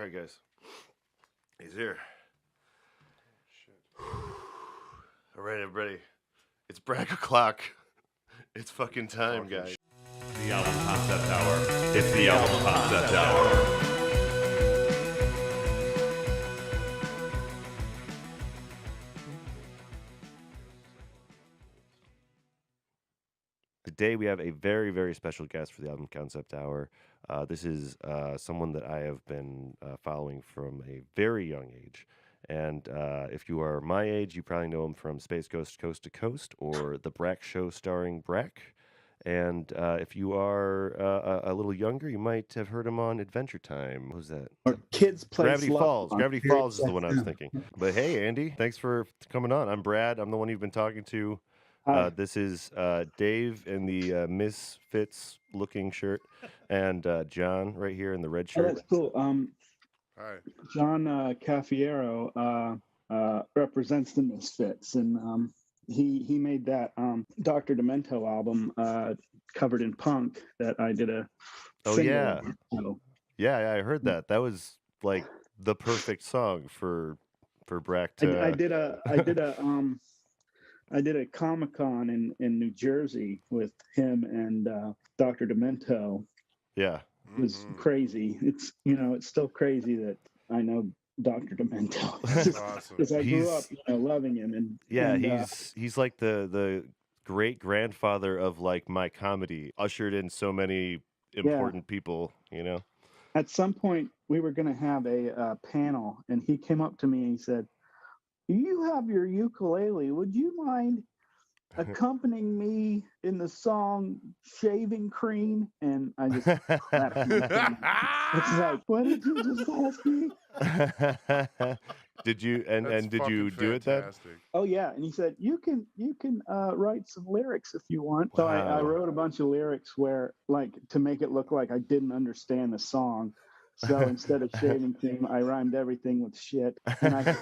right, guys. He's here. Shit. All right, everybody. It's Brac o'clock. It's fucking time, guys. The album concept hour. It's the album concept hour. Today we have a very, very special guest for the album concept hour. This is someone that I have been following from a very young age. And if you are my age, you probably know him from Space Ghost Coast to Coast or The Brac Show starring Brak. And if you are a little younger, you might have heard him on Adventure Time. Who's that? Or Kids Play Gravity Slot Falls. on Gravity Sirius Falls is the one I was XM. thinking. But hey, Andy, thanks for coming on. I'm Brad. I'm the one you've been talking to. Hi. This is Dave in the Misfits looking shirt, and John right here in the red Oh, shirt. that's cool. Hi. John Caffiero represents the Misfits, and he made that Dr. Demento album covered in punk that I did a Oh, single yeah. on. So, Yeah, I heard that. That was like the perfect song for Brac to. I did a Comic-Con in New Jersey with him and Dr. Demento. Yeah. It was crazy. It's still crazy that I know Dr. Demento. That's awesome. Because I grew up He's- loving him, and Yeah, and, he's like the great grandfather of like my comedy. Ushered in so many important people, you know. at some point we were going to have a panel, and he came up to me and he said, "You have your ukulele. Would you mind accompanying me in the song Shaving Cream?" And I just clapped. It's like, what did you just ask me? Did you and did you do it then? Oh yeah, and he said you can write some lyrics if you want. So I Wow. wrote a bunch of lyrics where, like, to make it look like I didn't understand the song. So instead of shaving cream, I rhymed everything with shit. And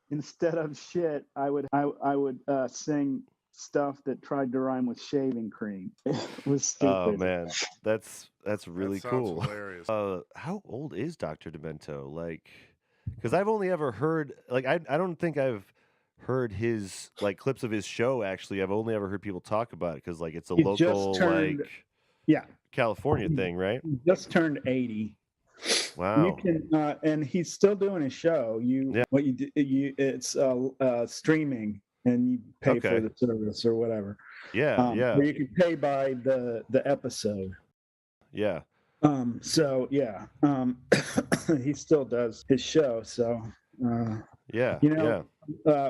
instead of shit, I would sing stuff that tried to rhyme with shaving cream. It was stupid. Oh man, that's really That sounds cool. hilarious. How old is Dr. Demento? Like, because I've only ever heard, like, I don't think I've heard his like clips of his show. Actually, I've only ever heard people talk about it because like it's a He just local turned- like Yeah, California thing, right? he just turned 80. Wow. You can, and he's still doing his show. Yeah. What you do, it's streaming, and you pay for Okay. the service or whatever. Yeah, yeah, Or you can pay by the episode. yeah. So yeah, he still does his show. So Yeah, you know,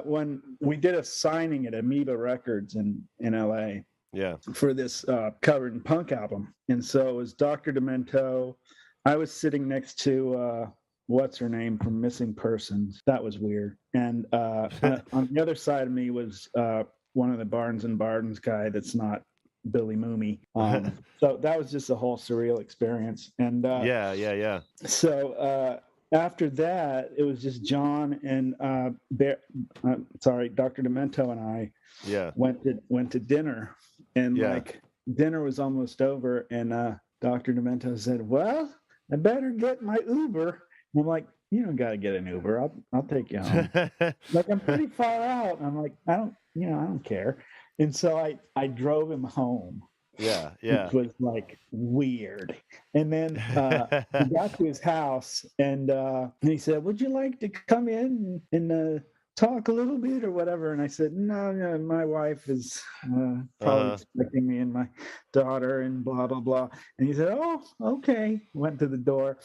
when we did a signing at Amoeba Records in LA yeah. for this covered in punk album, and so it was Dr. Demento. I was sitting next to what's her name from Missing Persons. That was weird. And on the other side of me was one of the Barnes and Bardens guy that's not Billy Mooney. So that was just a whole surreal experience. And Yeah. so after that, it was just John and Dr. Demento and I Yeah. went to dinner, and Yeah. like dinner was almost over, and Dr. Demento said, "Well, I better get my Uber." And I'm like, "You don't got to get an Uber. I'll take you home." Like, I'm pretty far out. And I'm like, I don't care. And so I drove him home. Yeah. Which was like weird. And then we got to his house, and he said, "Would you like to come in and talk a little bit or whatever?" And I said, no, my wife is probably expecting me and my daughter and blah, blah, blah. And he said, "Oh, okay." Went to the door.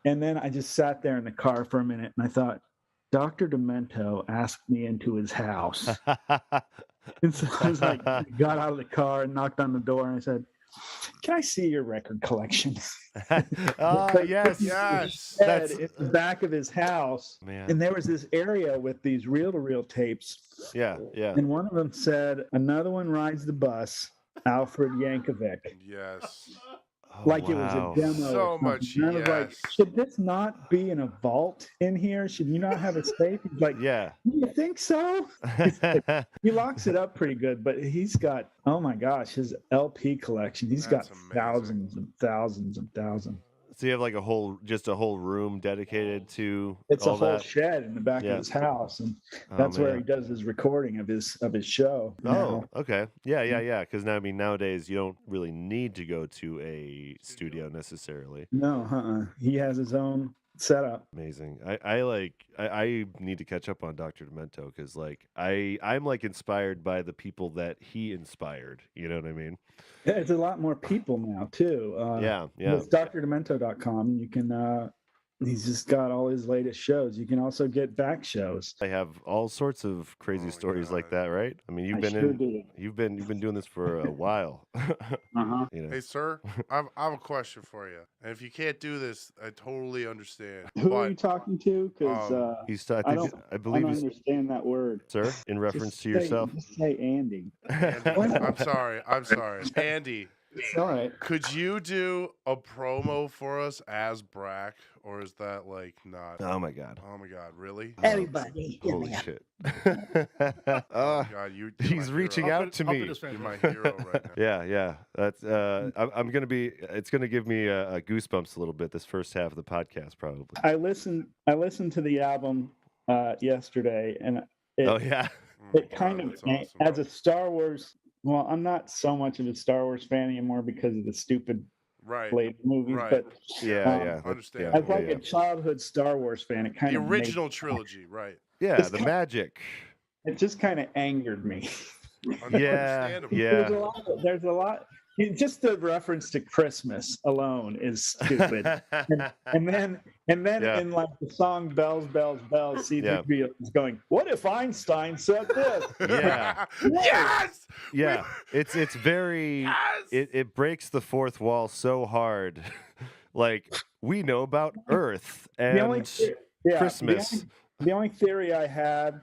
And then I just sat there in the car for a minute, and I thought, Dr. Demento asked me into his house. And so I was like, got out of the car and knocked on the door, and I said, "Can I see your record collection?" Oh, yes. That's in the back of his house. Man. And there was this area with these reel-to-reel tapes. Yeah. And one of them said, "Another one rides the bus, Alfred Yankovic." Yes. Oh, Like wow. it was a demo. So or something. much And I was like, yes. should this not be in a vault in here? Should you not have a safe? He's like, Yeah. "You think so?" He locks it up pretty good, but he's got, oh my gosh, his LP collection. He's That's got amazing. thousands and thousands and thousands. So you have like a whole room dedicated to It's a all whole that. shed in the back Yeah. of his house, and Oh, that's where man. he does his recording of his show. Oh, now. okay. Yeah. Because now, I mean, nowadays you don't really need to go to a studio necessarily. No, he has his own setup. Amazing. I need to catch up on Dr. Demento because like I'm like inspired by the people that he inspired. You know what I mean? Yeah, it's a lot more people now too. Yeah. It's drdemento.com. You can. He's just got all his latest shows. You can also get back shows. I have all sorts of crazy stories like that, right? I mean, I sure do. you've been doing this for a while. Uh-huh. You know. Hey, sir, I have a question for you. And if you can't do this, I totally understand. Who are you talking to? Because I don't believe he's understand that word. sir in reference Just to yourself. Just say Andy. Andy, I'm sorry. Andy, It's all right. could you do a promo for us as Brac, or is that like not? Oh my god. Oh my God, really? Everybody, hear Holy me out. shit. Oh God, you're He's my reaching hero. out to me. You're my hero right now. Yeah. That's I'm gonna be. It's gonna give me goosebumps a little bit this first half of the podcast probably. I listened to the album yesterday, and Oh yeah. Oh my it kind God, of, that's awesome. as a Star Wars. Well, I'm not so much of a Star Wars fan anymore because of the stupid right. later movies, Right. but Yeah. Understand. as like a childhood Star Wars fan, it kind The of original trilogy, right? Yeah, It's the kind- magic. It just kind of angered me. Understandable. There's a lot. Just the reference to Christmas alone is stupid. and then Yeah. in like the song "Bells, Bells, Bells," C-3PO is going, "What if Einstein said this?" Yeah. Yes. Yeah, it's very Yes! it breaks the fourth wall so hard. Like we know about Earth and Christmas. The only theory I had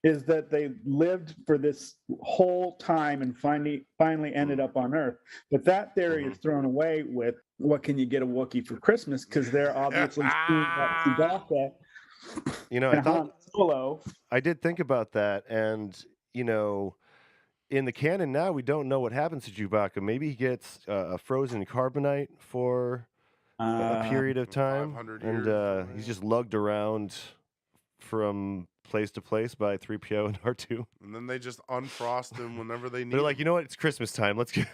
is that they lived for this whole time and finally ended up on Earth. But that theory is thrown away with what can you get a Wookiee for Christmas? Because they're obviously seeing that Chewbacca You know, and Han Solo. I did think about that, and you know, in the canon now, we don't know what happens to Chewbacca. Maybe he gets a frozen carbonite for a period of time, 500 and years. he's just lugged around from place to place by 3PO and R2. And then they just unfrost him whenever they need. They're like, him. you know what? It's Christmas time. Let's get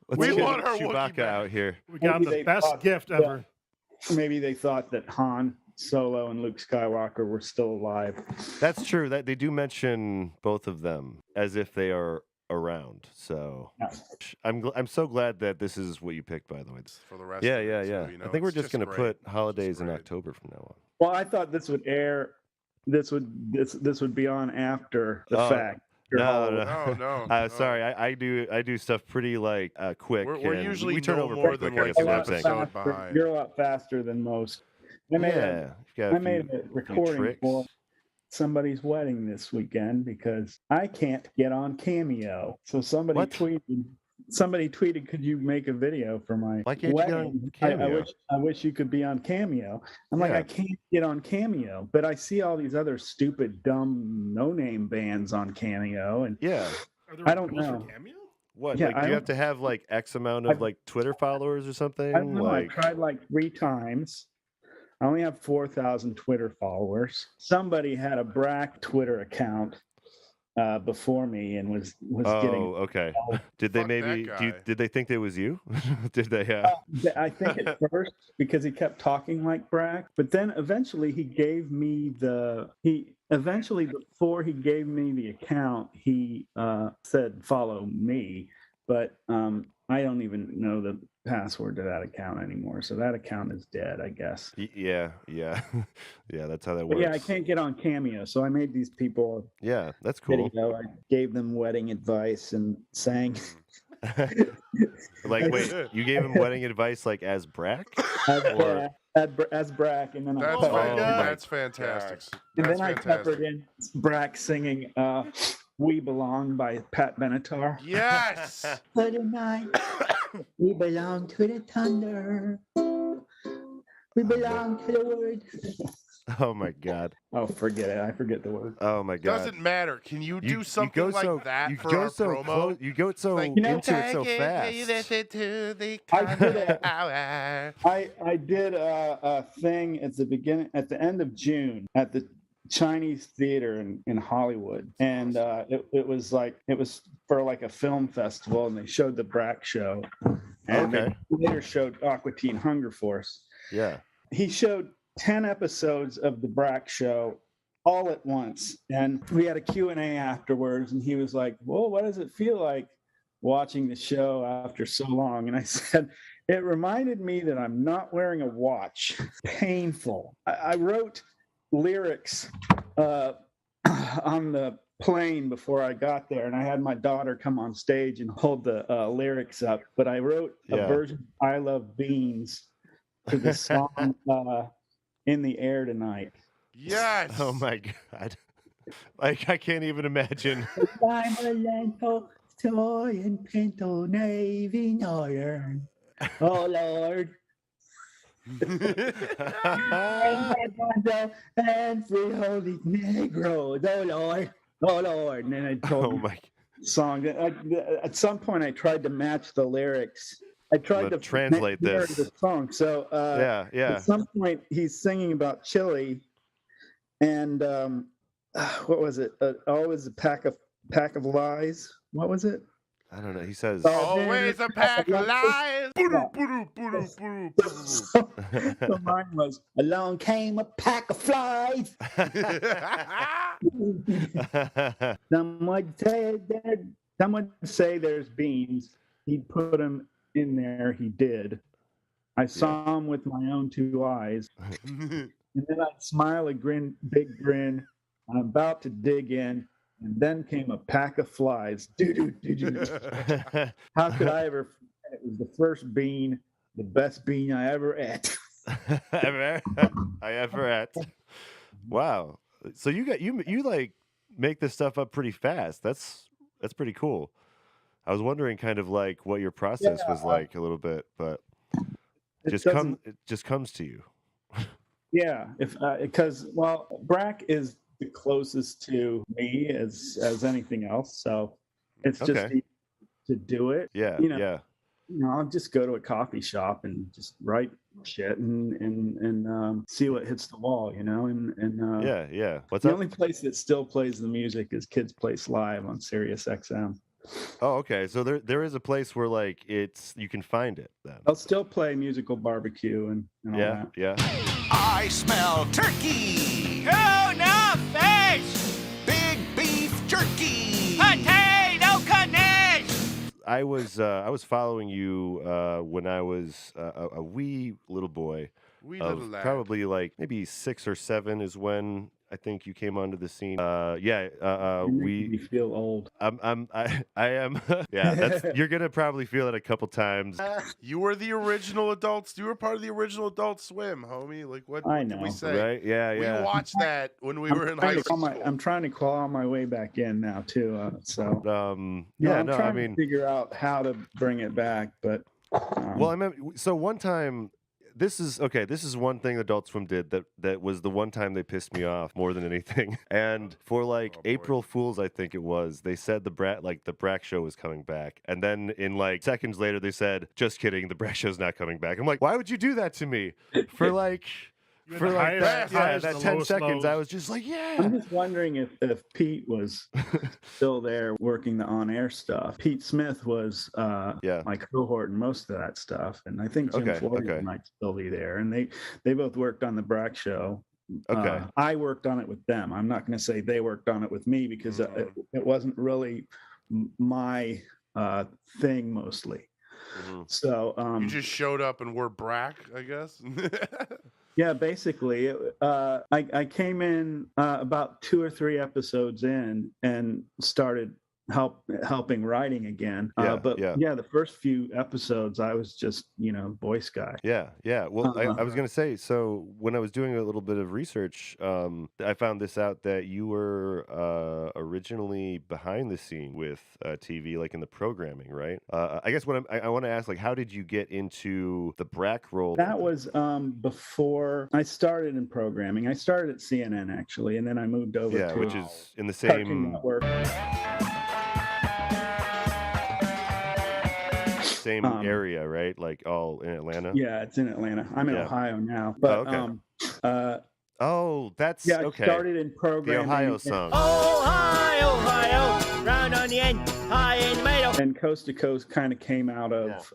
We want our Wookiee Chewbacca back. out here. We got Maybe him they the best thought gift that- ever. Maybe they thought that Han Solo and Luke Skywalker were still alive. That's true. That they do mention both of them as if they are around. So Yeah. I'm so glad that this is what you picked. By the way, For the rest yeah. of it, too, you know, I think we're it's just gonna great. put holidays It's in great. October from now on. Well, I thought this would air. This would be on after the Oh, fact. No. No. Sorry, I do stuff pretty like quick. We're and usually we turn no over more pretty than quick, like I an guess is what I'm saying. episode behind. You're a lot faster than most. I made Yeah, I made a recording for somebody's wedding this weekend because I can't get on Cameo. So somebody What? tweeted, could you make a video for my Why can't you get on wedding? Cameo? I wish you could be on Cameo. I'm like, Yeah. I can't get on Cameo, but I see all these other stupid, dumb, no-name bands on Cameo, and Yeah. Are there I don't rules for know. Cameo? What? Yeah, like, I do you don't- have to have like X amount of like Twitter followers or something? I don't know. Like, I tried like 3 times. I only have 4,000 Twitter followers. Somebody had a Brac Twitter account before me and was getting. okay. Did they Fuck that maybe? guy. Did they think it was you? Did they? I think at first because he kept talking like Brac, but then eventually he gave me before he gave me the account, he said follow me, but I don't even know the password to that account anymore. So that account is dead, I guess. Yeah. Yeah. That's how that But works. yeah, I can't get on Cameo, so I made these people Yeah, that's a cool. video. I gave them wedding advice and sang Like, wait, you gave him wedding advice like as Brac? Or- as Brac, and then That's, I Oh my that's fantastic. and That's then I fantastic. peppered in Brac singing "We Belong" by Pat Benatar. Yes. For the night, we belong to the thunder. We belong to the word. Oh my god. Oh, forget it. I forget the word. Oh my god. Doesn't matter. Can you do something like that you for go our so promo? close. You go so Like, into it so fast. listen to the I did a- hour. I did a thing at the end of June at the Chinese theater in Hollywood, and it was for like a film festival, and they showed the Brak show, and Okay. they later showed Aqua Teen Hunger Force. Yeah. He showed 10 episodes of the Brak show all at once, and we had a Q&A afterwards, and he was like, well, what does it feel like watching the show after so long? And I said, it reminded me that I'm not wearing a watch. Painful. I wrote lyrics on the plane before I got there, and I had my daughter come on stage and hold the lyrics up, but I wrote a version of I Love Beans to the song In the Air Tonight. Yes. Oh my god. Like I can't even imagine. I'm a lento, toy and pinto, navy northern. Oh Lord. And free holy Negroes. Oh Lord. Oh Lord. And then I told Oh my. song. At some point, I tried to match the lyrics. I tried to translate mirror this. the song. So Yeah. at some point, he's singing about chili, and what was it? Always a pack of lies. What was it? I don't know. He says. Always a pack of lies. So mine was along came a pack of flies. Some would say there's beans. He'd put them in there. He did. I saw him with my own two eyes. And then I'd smile a big grin. I'm about to dig in. And then came a pack of flies. How could I ever forget? It was the first bean, the best bean I ever ate. I ever at. Wow. So you like make this stuff up pretty fast. That's pretty cool. I was wondering kind of like what your process was like a little bit, but it just comes to you. Yeah, because Brac is the closest to me as anything else, so it's just easy to do it. Yeah, I'll just go to a coffee shop and just write shit and see what hits the wall, and yeah. What's the up? only place that still plays the music is Kids Place Live on Sirius XM. Oh, okay. So there is a place where like you can find it then. I'll still play Musical Barbecue and all that. Yeah. I smell turkey. Oh, no, fish! Big beef jerky. Potato knish! I was following you when I was a wee little boy. Little lad. Probably like maybe 6 or 7 is when I think you came onto the scene. We feel old. I am. Yeah, you're gonna probably feel it a couple times. You were the original adults. You were part of the original Adult Swim, homie. Like what I did we know. say? Right? Yeah. We watched that when we were in high school. I'm trying to claw my way back in now too. I'm trying to figure out how to bring it back, but well, I mean, so one time. This is one thing Adult Swim did that was the one time they pissed me off more than anything. And for like April Fools, I think it was, they said the Brac show was coming back. And then in like seconds later, they said, just kidding, the Brac show's not coming back. I'm like, why would you do that to me? For like... For like that 10 seconds, I was just like, yeah. I'm just wondering if Pete was still there working the on-air stuff. Pete Smith was my cohort in most of that stuff, and I think Jim Floyd might still be there. And they both worked on the Brac show. Okay. I worked on it with them. I'm not going to say they worked on it with me because it wasn't really my thing mostly. Mm-hmm. So you just showed up and were Brac, I guess. Yeah, basically, I came in about 2 or 3 episodes in and started helping writing again. Yeah, But yeah. yeah, the first few episodes, I was just voice guy. Yeah, yeah. Well, I Uh, was gonna say, so when I was doing a little bit of research, I found this out that you were originally behind the scene with TV, like in the programming, right? I guess what I want to ask, like, how did you get into the Brac role? that was before I started in programming. I started at CNN actually, and then I moved over Yeah, to which is in the Cartoon same Network. area, right? Like all in Atlanta. Yeah, it's in Atlanta. I'm in Yeah. Ohio now, but okay. Oh, that's yeah, I okay. started in The programming. Ohio song. Ohio, Ohio, round on the end, high in the middle. And Coast to Coast kind of came out of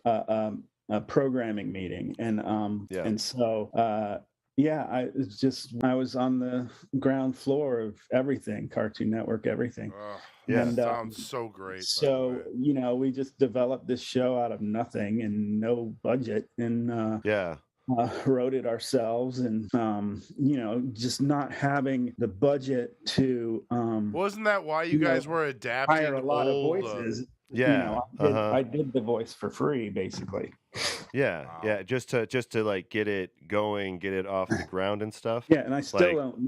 a programming meeting, and so I was on the ground floor of everything, Cartoon Network, everything. Yeah. And, sounds so great. So we just developed this show out of nothing and no budget, and wrote it ourselves, and just not having the budget to wasn't that why you guys were adapting hire a lot of old, voices? Yeah. I did the voice for free, basically. Yeah, Wow. yeah, just to like get it going, get it off the ground and stuff. Yeah, and I still don't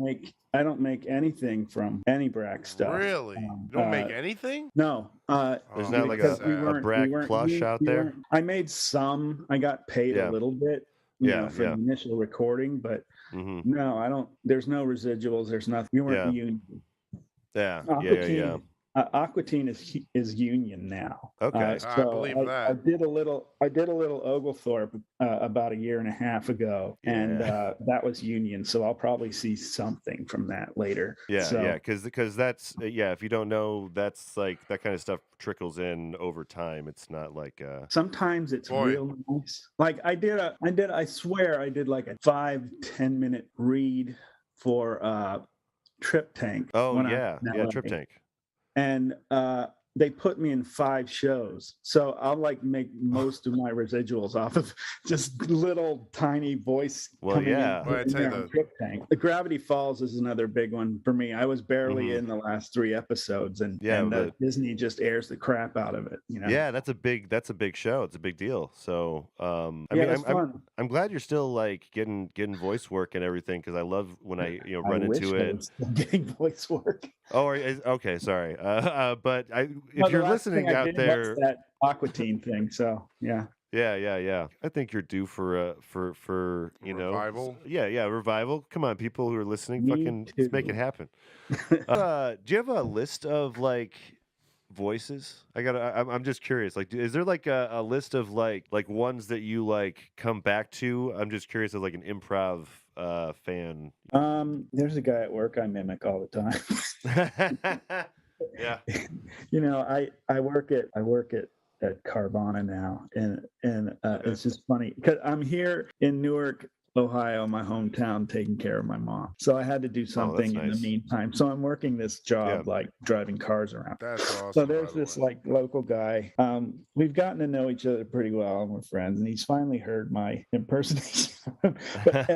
make anything from any Brac stuff. Really? You don't make anything? No. There's not like because a Brac plush out there. I made some. I got paid a little bit, for the initial recording, but no, I don't. There's no residuals. There's nothing. We weren't union. Yeah, yeah. Aqua Teen is union now. Okay, so I believe that. I did a little Oglethorpe about a year and a half ago, and that was union. So I'll probably see something from that later. Yeah, because that's if you don't know, that's like that kind of stuff trickles in over time. It's not like sometimes it's real nice. Like I swear I did like a 5-10 minute read for Trip Tank. Oh yeah, Trip Tank. And they put me in 5 shows, so I'll like make most of my residuals off of just little tiny voice. Well, yeah. Well, I tell you Trip Tank. The Gravity Falls is another big one for me. I was barely in the last 3 episodes, and Disney just airs the crap out of it. Yeah, that's a big show. It's a big deal. So I'm glad you're still like getting voice work and everything, because I love when I run into it. Getting voice work. Oh, okay, sorry. But if you're listening out there, that Aqua Teen thing. So yeah. Yeah. I think you're due for revival. Revival. Come on, people who are listening, let's make it happen. Do you have a list of like voices? I'm just curious. Like, is there like a list of like ones that you like come back to? I'm just curious as like an improv fan. There's a guy at work I mimic all the time. Yeah. I work at Carvana now, and it's just funny because I'm here in Newark, Ohio, my hometown, taking care of my mom. So I had to do something in the meantime. So I'm working this job, like driving cars around. That's awesome. So there's this like local guy. We've gotten to know each other pretty well, and we're friends. And he's finally heard my impersonation. But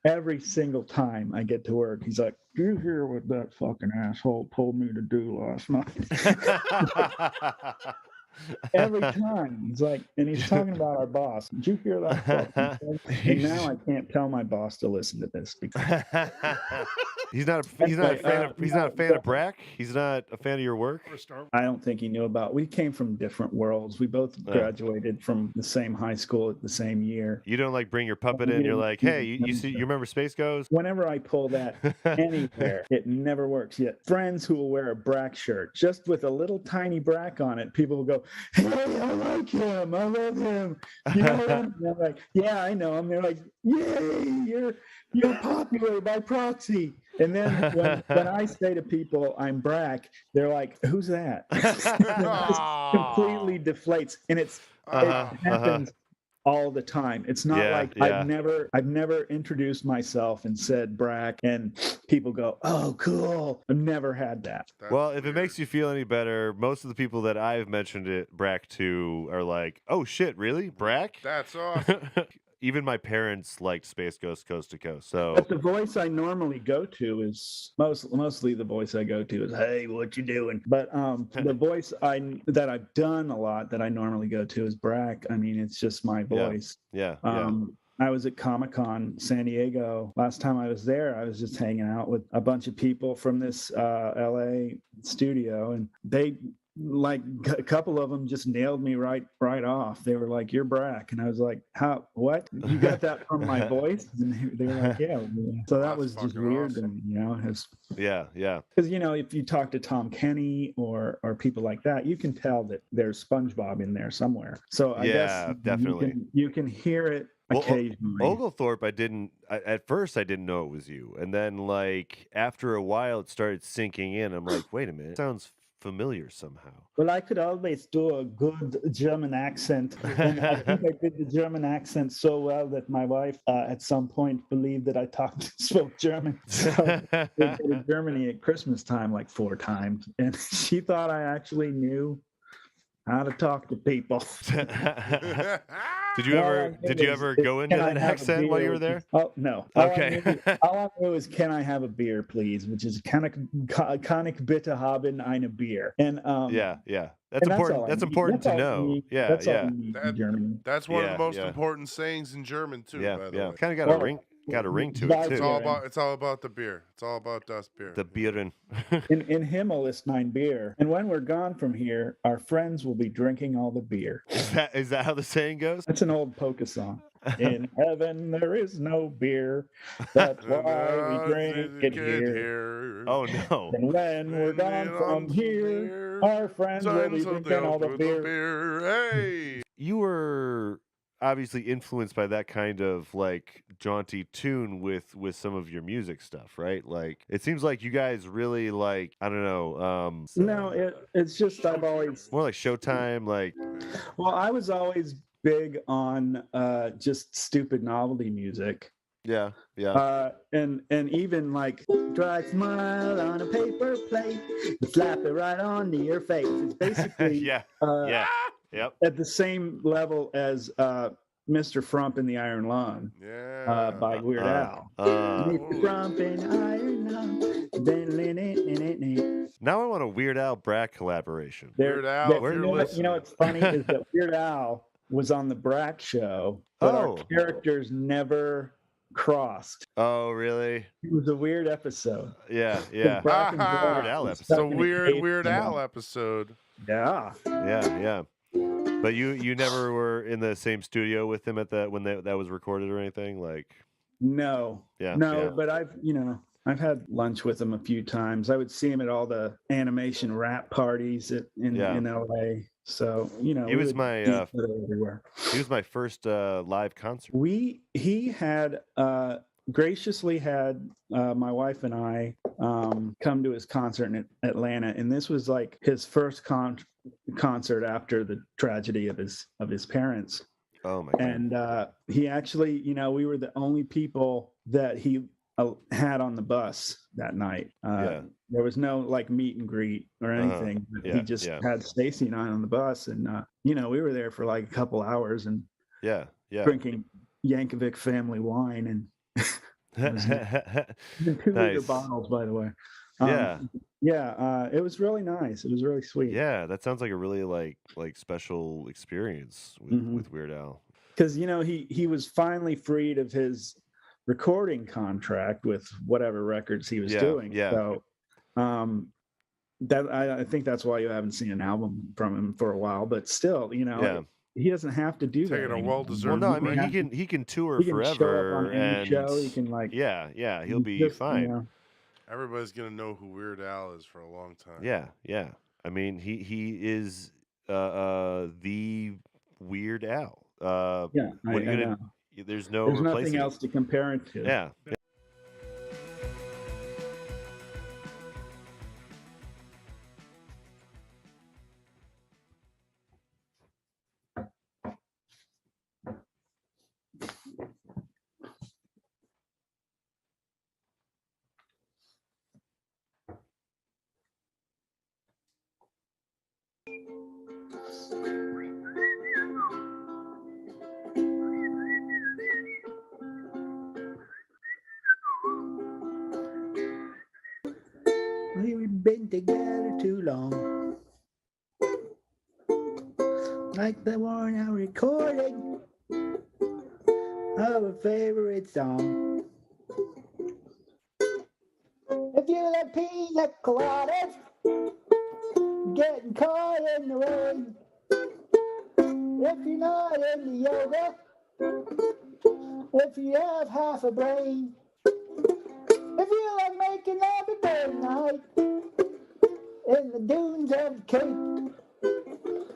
every single time I get to work, he's like, "Do you hear what that fucking asshole told me to do last night?" Every time he's like, and he's talking about our boss. Did you hear that? And now I can't tell my boss to listen to this because he's not a fan of Brac. He's not a fan of your work. I don't think he knew about. We came from different worlds. We both graduated from the same high school at the same year. You don't like bring your puppet in. You're like, hey, you remember Space Ghost? Whenever I pull that anywhere, it never works. Yet friends who will wear a Brac shirt just with a little tiny Brac on it, people will go, "Hey, I like him. I love him. You know him?" And I'm like, "Yeah, I know him." They're like, "Yay, you're popular by proxy." And then when I say to people I'm Brac, they're like, "Who's that?" It just completely deflates, and it happens all the time. It's not I've never introduced myself and said Brac and people go, "Oh, cool." I've never had that. Well, if it makes you feel any better, most of the people that I've mentioned Brac to are like, "Oh shit, really? Brac?" That's awesome. even my parents liked Space Ghost Coast to Coast. So But the voice I normally go to is mostly the voice I go to is, "Hey, what you doing?" But the voice that I've done a lot that I normally go to is Brak. I mean, it's just my voice. yeah. I was at Comic-Con San Diego. Last time I was there, I was just hanging out with a bunch of people from this LA studio, and they like a couple of them just nailed me right off. They were like, "You're Brak," and I was like, "How? What? You got that from my voice?" And they were like, "Yeah." So that That's was just fucking weird, awesome. and you know, Yeah. because if you talk to Tom Kenny or people like that, you can tell that there's SpongeBob in there somewhere. So I guess definitely. you can hear it occasionally. Oglethorpe, at first I didn't know it was you, and then like after a while it started sinking in. I'm like, wait a minute, it sounds familiar somehow. Well, I could always do a good German accent, and I think I did the German accent so well that my wife, at some point, believed that I spoke German. So we go to Germany at Christmas time like 4 times, and she thought I actually knew how to talk to people. Did you ever go into that accent while you were there? Oh no. Okay. All I knew is, "Can I have a beer, please?" Which is kann ich bitte haben eine Beer? And yeah. That's important. That's important to know. Yeah, that's all you need in Germany. That's one of the most important sayings in German too. Yeah, by the way. Kind of got a ring to it too. It's all about the beer. It's all about das Bier. The Bieren. in Himmel ist mein Bier. And when we're gone from here, our friends will be drinking all the beer. Is that how the saying goes? That's an old polka song. In heaven there is no beer. That's why we drink it here. Oh no. And when we're gone from here, our friends will be drinking all the beer. Hey. You were obviously influenced by that kind of like jaunty tune with some of your music stuff, right? Like it seems like you guys really like, I don't know, no, it's just I've always more like Showtime, like. Well, I was always big on just stupid novelty music. Yeah. And even like dry smile on a paper plate, slap it right onto your face. It's basically Yep. At the same level as Mr. Frump in the Iron Lung by Weird Al. Mr. Frump in Iron Lung. Now I want a Weird Al Brak collaboration. Weird Al, you know what's funny is that Weird Al was on the Brac show, but our characters never crossed. Oh, really? It was a weird episode. Yeah. Weird Al episode. It's a weird Al episode. Yeah. But you never were in the same studio with him when that was recorded or anything, like. No. But I've had lunch with him a few times. I would see him at all the animation rap parties in LA. So he was my everywhere. He was my first live concert. He had graciously had my wife and I come to his concert in Atlanta, and this was like his first concert after the tragedy of his parents. Oh my God. And he actually, we were the only people that he had on the bus that night. There was no like meet and greet or anything. He just had Stacy and I on the bus, and we were there for like a couple hours and drinking Yankovic family wine and 2-liter bottles, by the way. It was really nice. It was really sweet. Yeah, that sounds like a really like special experience with Weird Al. Because he was finally freed of his recording contract with whatever records he was doing. So that I think that's why you haven't seen an album from him for a while. But still, he doesn't have to do that. Taking a well-deserved. Well, no, I mean he can tour forever. Show up on any show. He can he'll be fine. Everybody's gonna know who Weird Al is for a long time. Yeah. I mean he is the Weird Al. There's nothing else to compare it to. Yeah. together too long. Like the one I recorded of a favorite song. If you like pina coladas, getting caught in the rain. If you're not into yoga, if you have half a brain. If you like making love at day and night in the dunes of the Cape,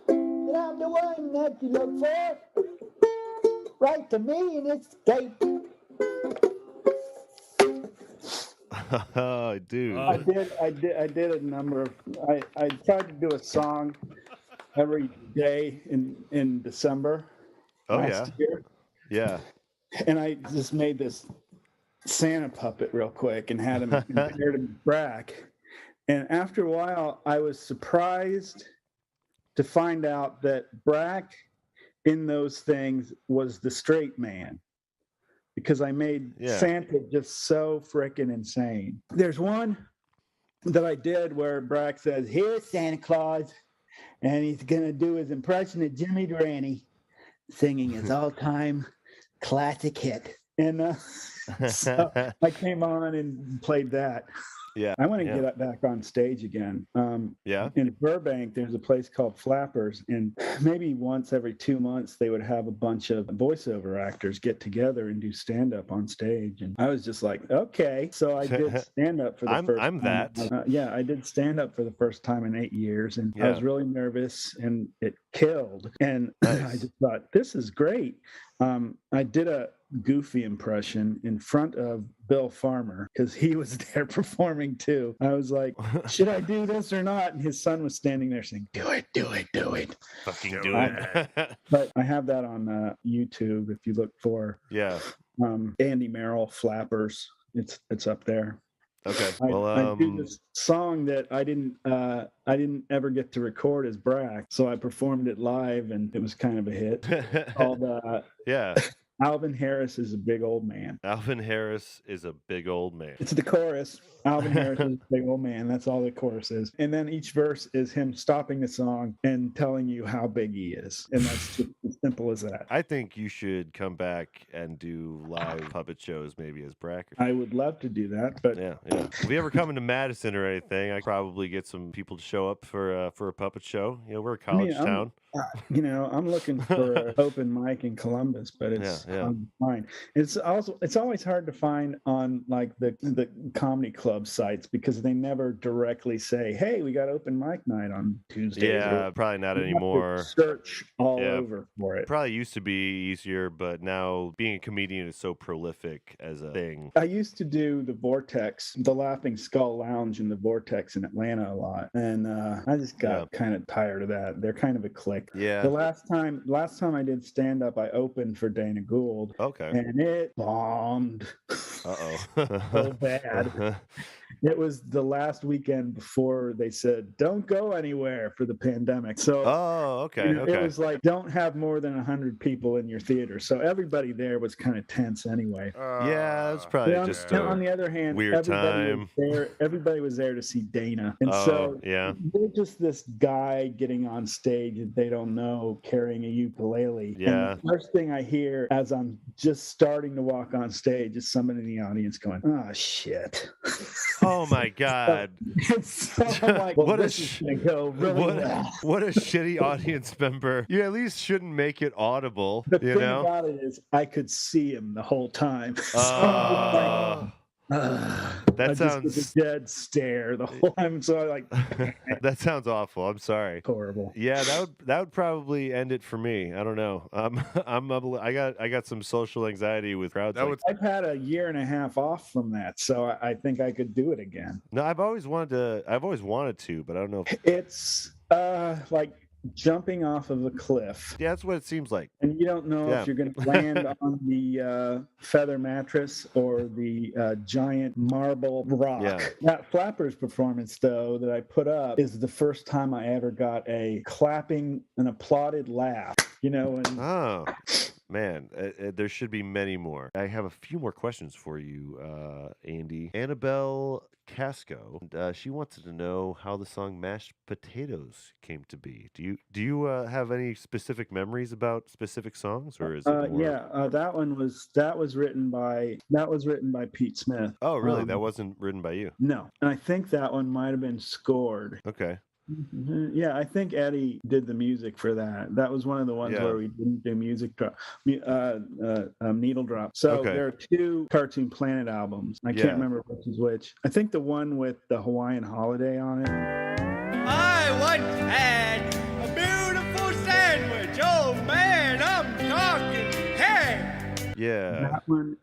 then I'm the one that you look for. Write to me and escape. Oh, dude. I did a number of. I tried to do a song every day in December Oh, last year, Yeah. and I just made this Santa puppet real quick and had him compared to Brak. And after a while, I was surprised to find out that Brak in those things was the straight man, because I made Santa just so frickin' insane. There's one that I did where Brak says, "Here's Santa Claus," and he's gonna do his impression of Jimmy Durante singing his all-time classic hit. And so I came on and played that. Yeah. I want to get back on stage again. Yeah. In Burbank, there's a place called Flappers, and maybe once every 2 months they would have a bunch of voiceover actors get together and do stand-up on stage. And I was just like, okay. So I did stand-up for the first time. I'm that. I did stand-up for the first time in 8 years, and I was really nervous, and it killed. And I just thought, this is great. I did a Goofy impression in front of Bill Farmer because he was there performing too. I was like, should I do this or not? And his son was standing there saying, do it. Fucking do it. But I have that on YouTube if you look for Andy Merrill Flappers. It's up there. Okay. I do this song that I didn't ever get to record as Brak, so I performed it live, and it was kind of a hit. Called Alvin Harris is a big old man. Alvin Harris is a big old man. It's the chorus. Alvin Harris is a big old man. That's all the chorus is. And then each verse is him stopping the song and telling you how big he is. And that's just as simple as that. I think you should come back and do live puppet shows maybe as Brak. I would love to do that, but yeah. If we ever come into Madison or anything, I could probably get some people to show up for a puppet show. You know, we're a college town. I'm looking for an open mic in Columbus, but it's fine. It's always hard to find on like the comedy club sites because they never directly say, "Hey, we got open mic night on Tuesday." Yeah, probably not anymore. Search all over for it. Probably used to be easier, but now being a comedian is so prolific as a thing. I used to do the Vortex, the Laughing Skull Lounge in the Vortex in Atlanta a lot, and I just got kind of tired of that. They're kind of a clique. Yeah. The last time I did stand up, I opened for Dana Gould. Okay. And it bombed. So bad. It was the last weekend before they said, don't go anywhere for the pandemic. So it was like, don't have more than 100 people in your theater. So everybody there was kind of tense anyway. Yeah, it was probably just on the other hand, weird time. Everybody was there to see Dana. And so they're just this guy getting on stage that they don't know carrying a ukulele. Yeah. And the first thing I hear as I'm just starting to walk on stage is somebody in the audience going, oh, shit. Oh my God! So I'm like, well, what a shitty audience member. You at least shouldn't make it audible. The thing about it is, I could see him the whole time. That sounds a dead stare the whole time. So I like that sounds awful. I'm sorry. Horrible. Yeah, that would probably end it for me. I don't know. I got some social anxiety with crowds. I've had a year and a half off from that, so I think I could do it again. No, I've always wanted to, but I don't know. It's like jumping off of a cliff. Yeah, that's what it seems like. And you don't know if you're going to land on the feather mattress or the giant marble rock. Yeah. That Flappers performance, though, that I put up is the first time I ever got a clapping and applauded laugh. You know, and Man, there should be many more. I have a few more questions for you, Andy. Annabelle Casco, she wanted to know how the song "Mashed Potatoes" came to be. Do you have any specific memories about specific songs, or is it more? Yeah, that was written by Pete Smith. Oh, really? That wasn't written by you? No, and I think that one might have been scored. Okay. Yeah, I think Eddie did the music for that. That was one of the ones where we didn't do needle drop. So there are two Cartoon Planet albums. I can't remember which is which. I think the one with the Hawaiian Holiday on it. I once had a beautiful sandwich. Oh man, I'm talking. Hey. Yeah. That one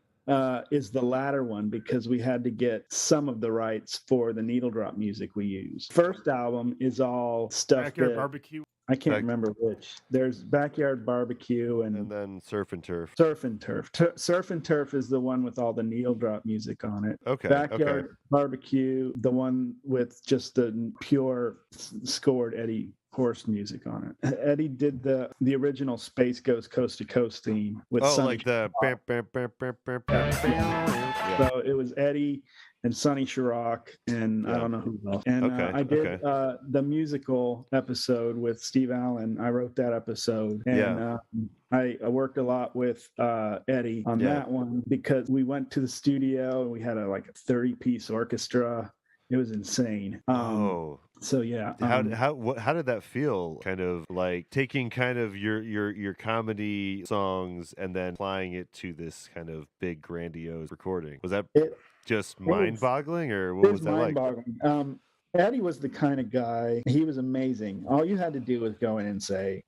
is the latter one because we had to get some of the rights for the needle drop music we use. First album is all stuff Backyard Barbecue. I can't remember which. There's Backyard Barbecue and then Surf and Turf. Surf and Turf. Surf and Turf is the one with all the needle drop music on it. Okay. Backyard Barbecue, the one with just the pure scored Eddie Horst music on it. Eddie did the original Space Ghost Coast to Coast theme with Sonny like the So it was Eddie and Sonny Chirac and I don't know who else. And I did the musical episode with Steve Allen. I wrote that episode, and I worked a lot with Eddie on that one because we went to the studio and we had a 30-piece orchestra. It was insane. So yeah. How did that feel? Kind of like taking kind of your comedy songs and then applying it to this kind of big grandiose recording. Was that just mind-boggling, or what was that like? Mind-boggling. Eddie was the kind of guy. He was amazing. All you had to do was go in and say,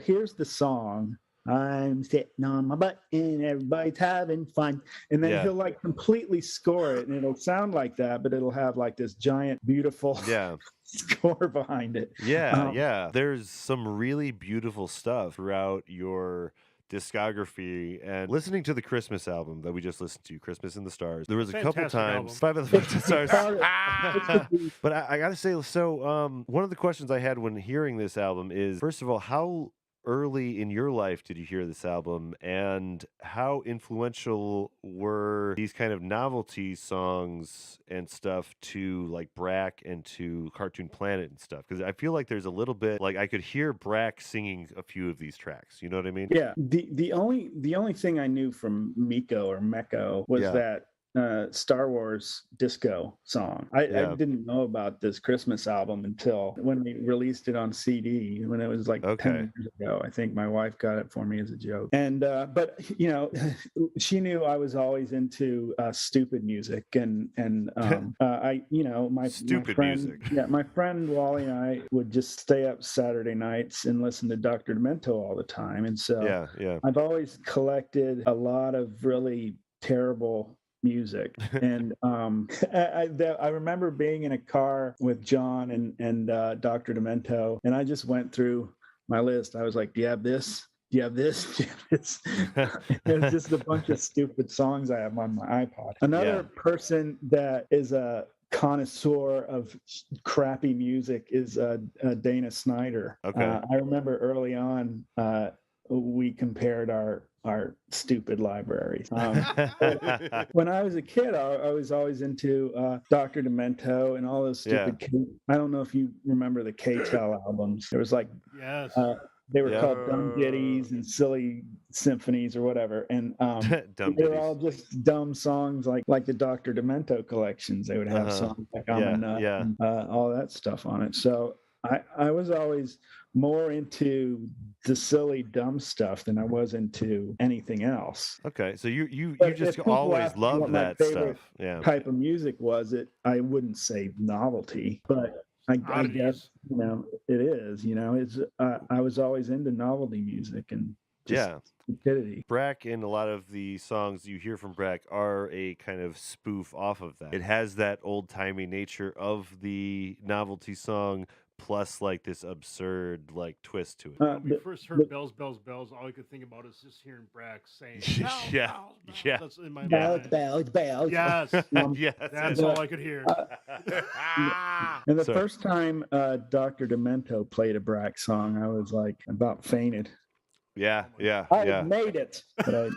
here's the song. I'm sitting on my butt and everybody's having fun. And then he'll completely score it and it'll sound like that, but it'll have this giant, beautiful score behind it. Yeah. There's some really beautiful stuff throughout your discography, and listening to the Christmas album that we just listened to, Christmas in the Stars, there was a couple times 5 of the stars. But I gotta say, so one of the questions I had when hearing this album is, first of all, how early in your life did you hear this album, and how influential were these kind of novelty songs and stuff to Brac and to Cartoon Planet and stuff? Because I feel like there's a little bit I could hear Brac singing a few of these tracks. You know what I mean? Yeah. The only thing I knew from Meko was that Star Wars disco song. I didn't know about this Christmas album until when we released it on CD when it was 10 years ago. I think my wife got it for me as a joke. And but she knew I was always into stupid music and my stupid friend, music. Yeah, my friend Wally and I would just stay up Saturday nights and listen to Dr. Demento all the time. And so I've always collected a lot of really terrible music. And I remember being in a car with John and Dr. Demento, and I just went through my list. I was like, do you have this? Do you have this? Do you have this? It was just a bunch of stupid songs I have on my iPod. Another person that is a connoisseur of crappy music is Dana Snyder. I remember early on we compared our stupid libraries. When I was a kid, I was always into Dr. Demento and all those stupid. I don't know if you remember the K-Tel albums. There was yes. They were called Dumb Ditties and Silly Symphonies or whatever, and they were all just dumb songs like the Dr. Demento collections. They would have songs like I'm a Nut and all that stuff on it. So I was always more into the silly, dumb stuff than I was into anything else. Okay, so you just always loved that stuff. Yeah. Type of music was it? I wouldn't say novelty, but I guess it is. It's I was always into novelty music and stupidity. Brac and a lot of the songs you hear from Brac are a kind of spoof off of that. It has that old-timey nature of the novelty song, plus this absurd twist to it. When we first heard Bells, Bells, Bells, all I could think about is just hearing Brac saying, That's in my mind. Bells. Yes. Yes. That's all I could hear. And the first time Dr. Demento played a Brac song, I was about fainted. Yeah, Oh my yeah, I yeah. had made it, but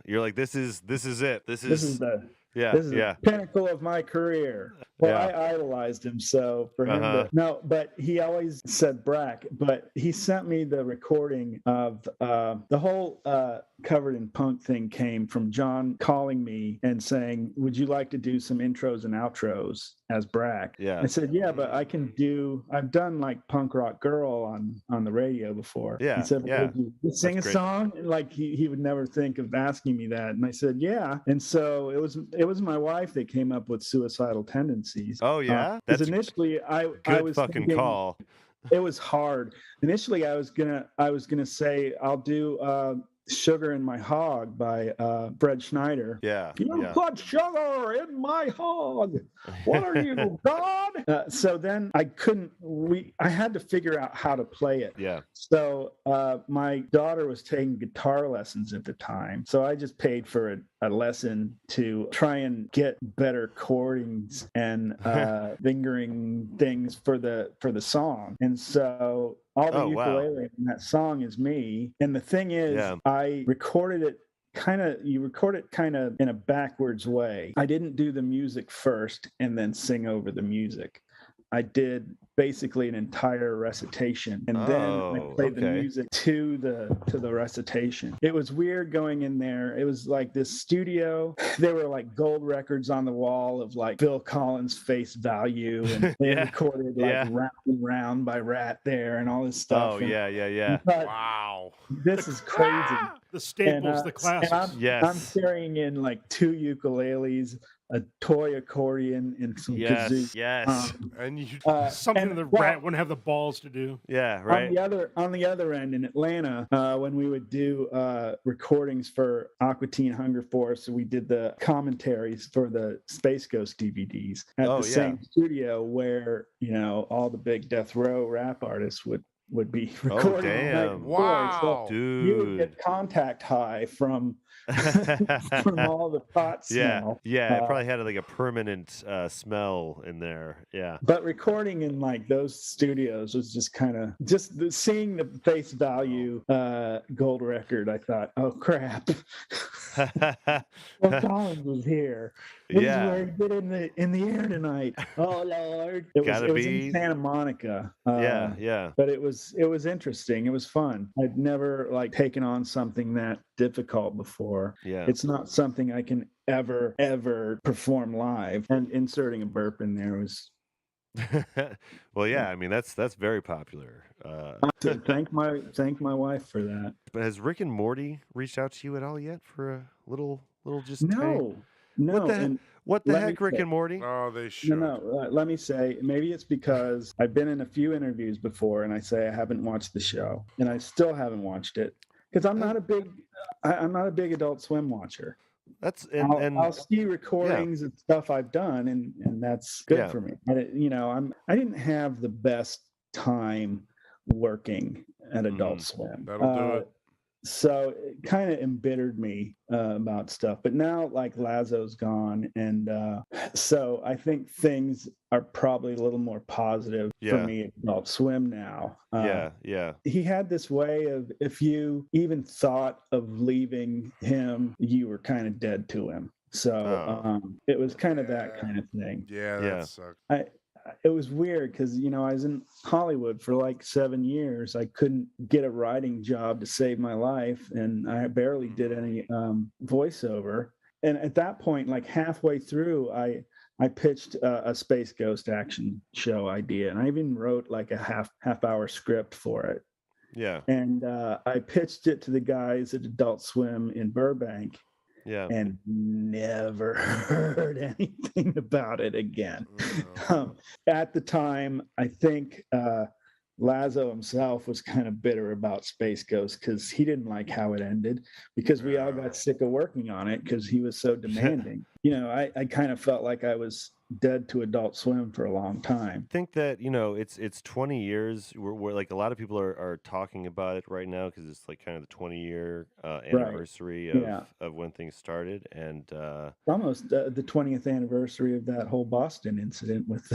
You're like, this is it. This this is is the yeah, this is the yeah, pinnacle of my career. Well, yeah. I idolized him, so for him Uh-huh. to no, but he always said Brack. But he sent me the recording of the whole covered in punk thing came from John calling me and saying, "Would you like to do some intros and outros as Brack?" Yeah. I said, "Yeah, but I can do. I've done like Punk Rock Girl on the radio before." Yeah, He said, yeah. "Would you sing a That's great. song?" And like he would never think of asking me that, and I said, "Yeah." And so it was my wife that came up with Suicidal Tendencies. Oh yeah? Because That's initially I good was fucking thinking call. it was hard. Initially I was gonna say I'll do Sugar in My Hog by Fred Schneider. Yeah. You Yeah. put sugar in my hog. What are you, God? So then I couldn't. I had to figure out how to play it. Yeah. So my daughter was taking guitar lessons at the time, so I just paid for a lesson to try and get better chordings and fingering things for the song. And so all the Oh, wow. ukulele in that song is me. And the thing is, Yeah. I recorded it you record it kind of in a backwards way. I didn't do the music first and then sing over the music. I did basically an entire recitation, and then I played the music to the recitation. It was weird going in there. It was like this studio. There were like gold records on the wall of like Phil Collins' Face Value, and they recorded like Round and Round by Rat there and all this stuff. Oh, yeah. Wow. This is crazy. The staples, the classics. I'm carrying in like 2 ukuleles, a toy accordion, and some kazoo. Yes. And you Something the Rat wouldn't have the balls to do. Yeah, right. On the other end in Atlanta, when we would do recordings for Aqua Teen Hunger Force, we did the commentaries for the Space Ghost DVDs at the same studio where all the big death row rap artists would be recording. Damn. Wow. Dude. You would get contact high from from all the pot smell. Yeah, it probably had like a permanent smell in there. Yeah. But recording in like those studios was just kind of seeing the Face Value gold record. I thought, oh crap, Phil Collins was here. This is where he did in the air tonight. Oh Lord, it was in Santa Monica. Yeah. But it was interesting. It was fun. I'd never like taken on something that difficult before. Yeah. It's not something I can ever perform live. And inserting a burp in there was. Well, yeah. I mean, that's very popular. Thank my wife for that. But has Rick and Morty reached out to you at all yet for a little just No. What the heck, Rick and Morty? Oh, they should. No. Let me say, maybe it's because I've been in a few interviews before, and I say I haven't watched the show, and I still haven't watched it because I'm not a big Adult Swim watcher. I'll see recordings and stuff I've done, and that's good for me. I didn't have the best time working at Adult Swim. That'll do it. So it kind of embittered me about stuff. But now, like, Lazo's gone, and so I think things are probably a little more positive for me at Adult Swim now. Yeah. He had this way of, if you even thought of leaving him, you were kind of dead to him. So it was kind of that kind of thing. Yeah, that sucked. It was weird because I was in Hollywood for like 7 years. I couldn't get a writing job to save my life, and I barely did any voiceover. And at that point, like halfway through, I pitched a Space Ghost action show idea, and I even wrote like a half hour script for it. Yeah. And I pitched it to the guys at Adult Swim in Burbank. Yeah. And never heard anything about it again. At the time, I think Lazo himself was kind of bitter about Space Ghost because he didn't like how it ended, because we all got sick of working on it because he was so demanding. I kind of felt like I was dead to Adult Swim for a long time. I think that it's 20 years. We're like, a lot of people are talking about it right now because it's like kind of the 20-year anniversary of when things started, and almost the 20th anniversary of that whole Boston incident with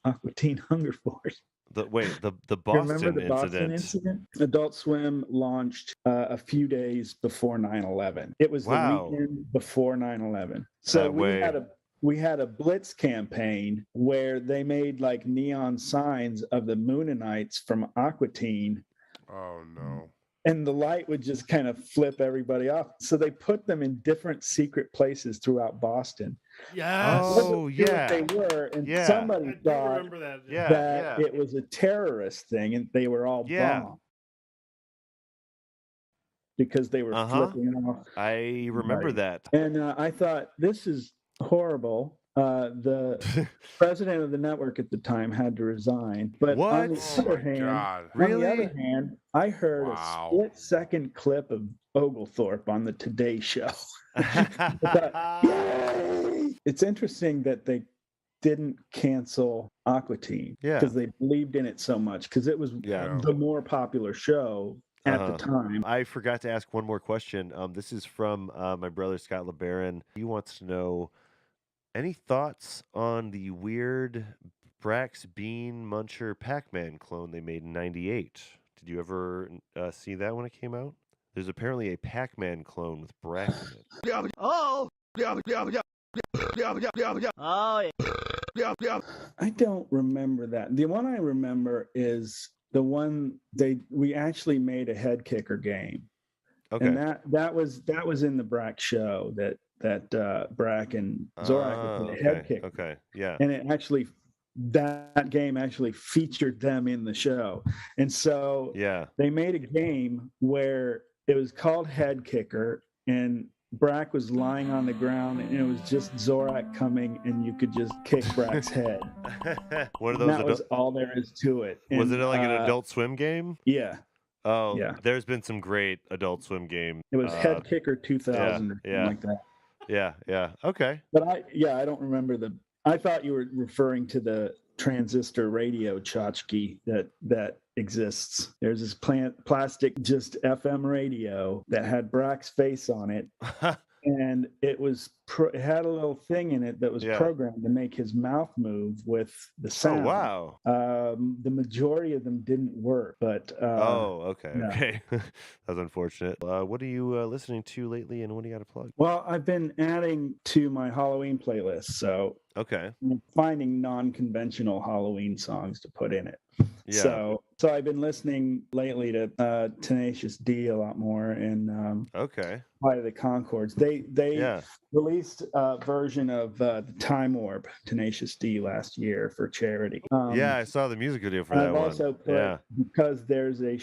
Aqua Teen Hunger Force. the Remember Boston the Boston incident? Adult Swim launched a few days before 9/11. It was the Wow. weekend before 9/11. So we had a blitz campaign where they made like neon signs of the Moonanites from Aquatine. Oh no. And the light would just kind of flip everybody off. So they put them in different secret places throughout Boston. Yes. Oh, yeah. They were, and Yeah. somebody I do thought remember that. Yeah. that it was a terrorist thing, and they were all bombed because they were flipping off. I remember that. And I thought, this is horrible. The president of the network at the time had to resign. But on the Oh other my hand, God. on the other hand, I heard Wow. a split-second clip of Oglethorpe on the Today Show. I thought, yay! It's interesting that they didn't cancel Aquatine because they believed in it so much, because it was the more popular show at the time. I forgot to ask one more question. This is from my brother Scott LeBaron. He wants to know, any thoughts on the weird Brax Bean Muncher Pac-Man clone they made in '98? Did you ever see that when it came out? There's apparently a Pac-Man clone with Brak in it. Oh! I don't remember that. The one I remember is the one we actually made a head kicker game. Okay. And that was in the Brak show that Brak and Zorak did a head kick. Okay. Yeah. And that game actually featured them in the show. And so they made a game where it was called Head Kicker, and Brak was lying on the ground, and it was just Zorak coming, and you could just kick Brak's head. One of those. That was all there is to it. Was and, it like an Adult Swim game? Yeah. Oh, yeah. There's been some great Adult Swim games. It was Head Kicker 2000 or something like that. Yeah. Okay. But I don't remember I thought you were referring to the transistor radio tchotchke that exists. There's this plastic just FM radio that had Brak's face on it. And it had a little thing in it that was programmed to make his mouth move with the sound. Oh, wow. The majority of them didn't work, but okay. That's unfortunate. What are you listening to lately, and what do you got to plug? Well, I've been adding to my Halloween playlist, so I'm finding non-conventional Halloween songs to put in it. Yeah. So I've been listening lately to Tenacious D a lot more, and Flight of the Conchords. They released a version of the Time Warp Tenacious D last year for charity. I saw the music video for that I've one. Also put, because there's a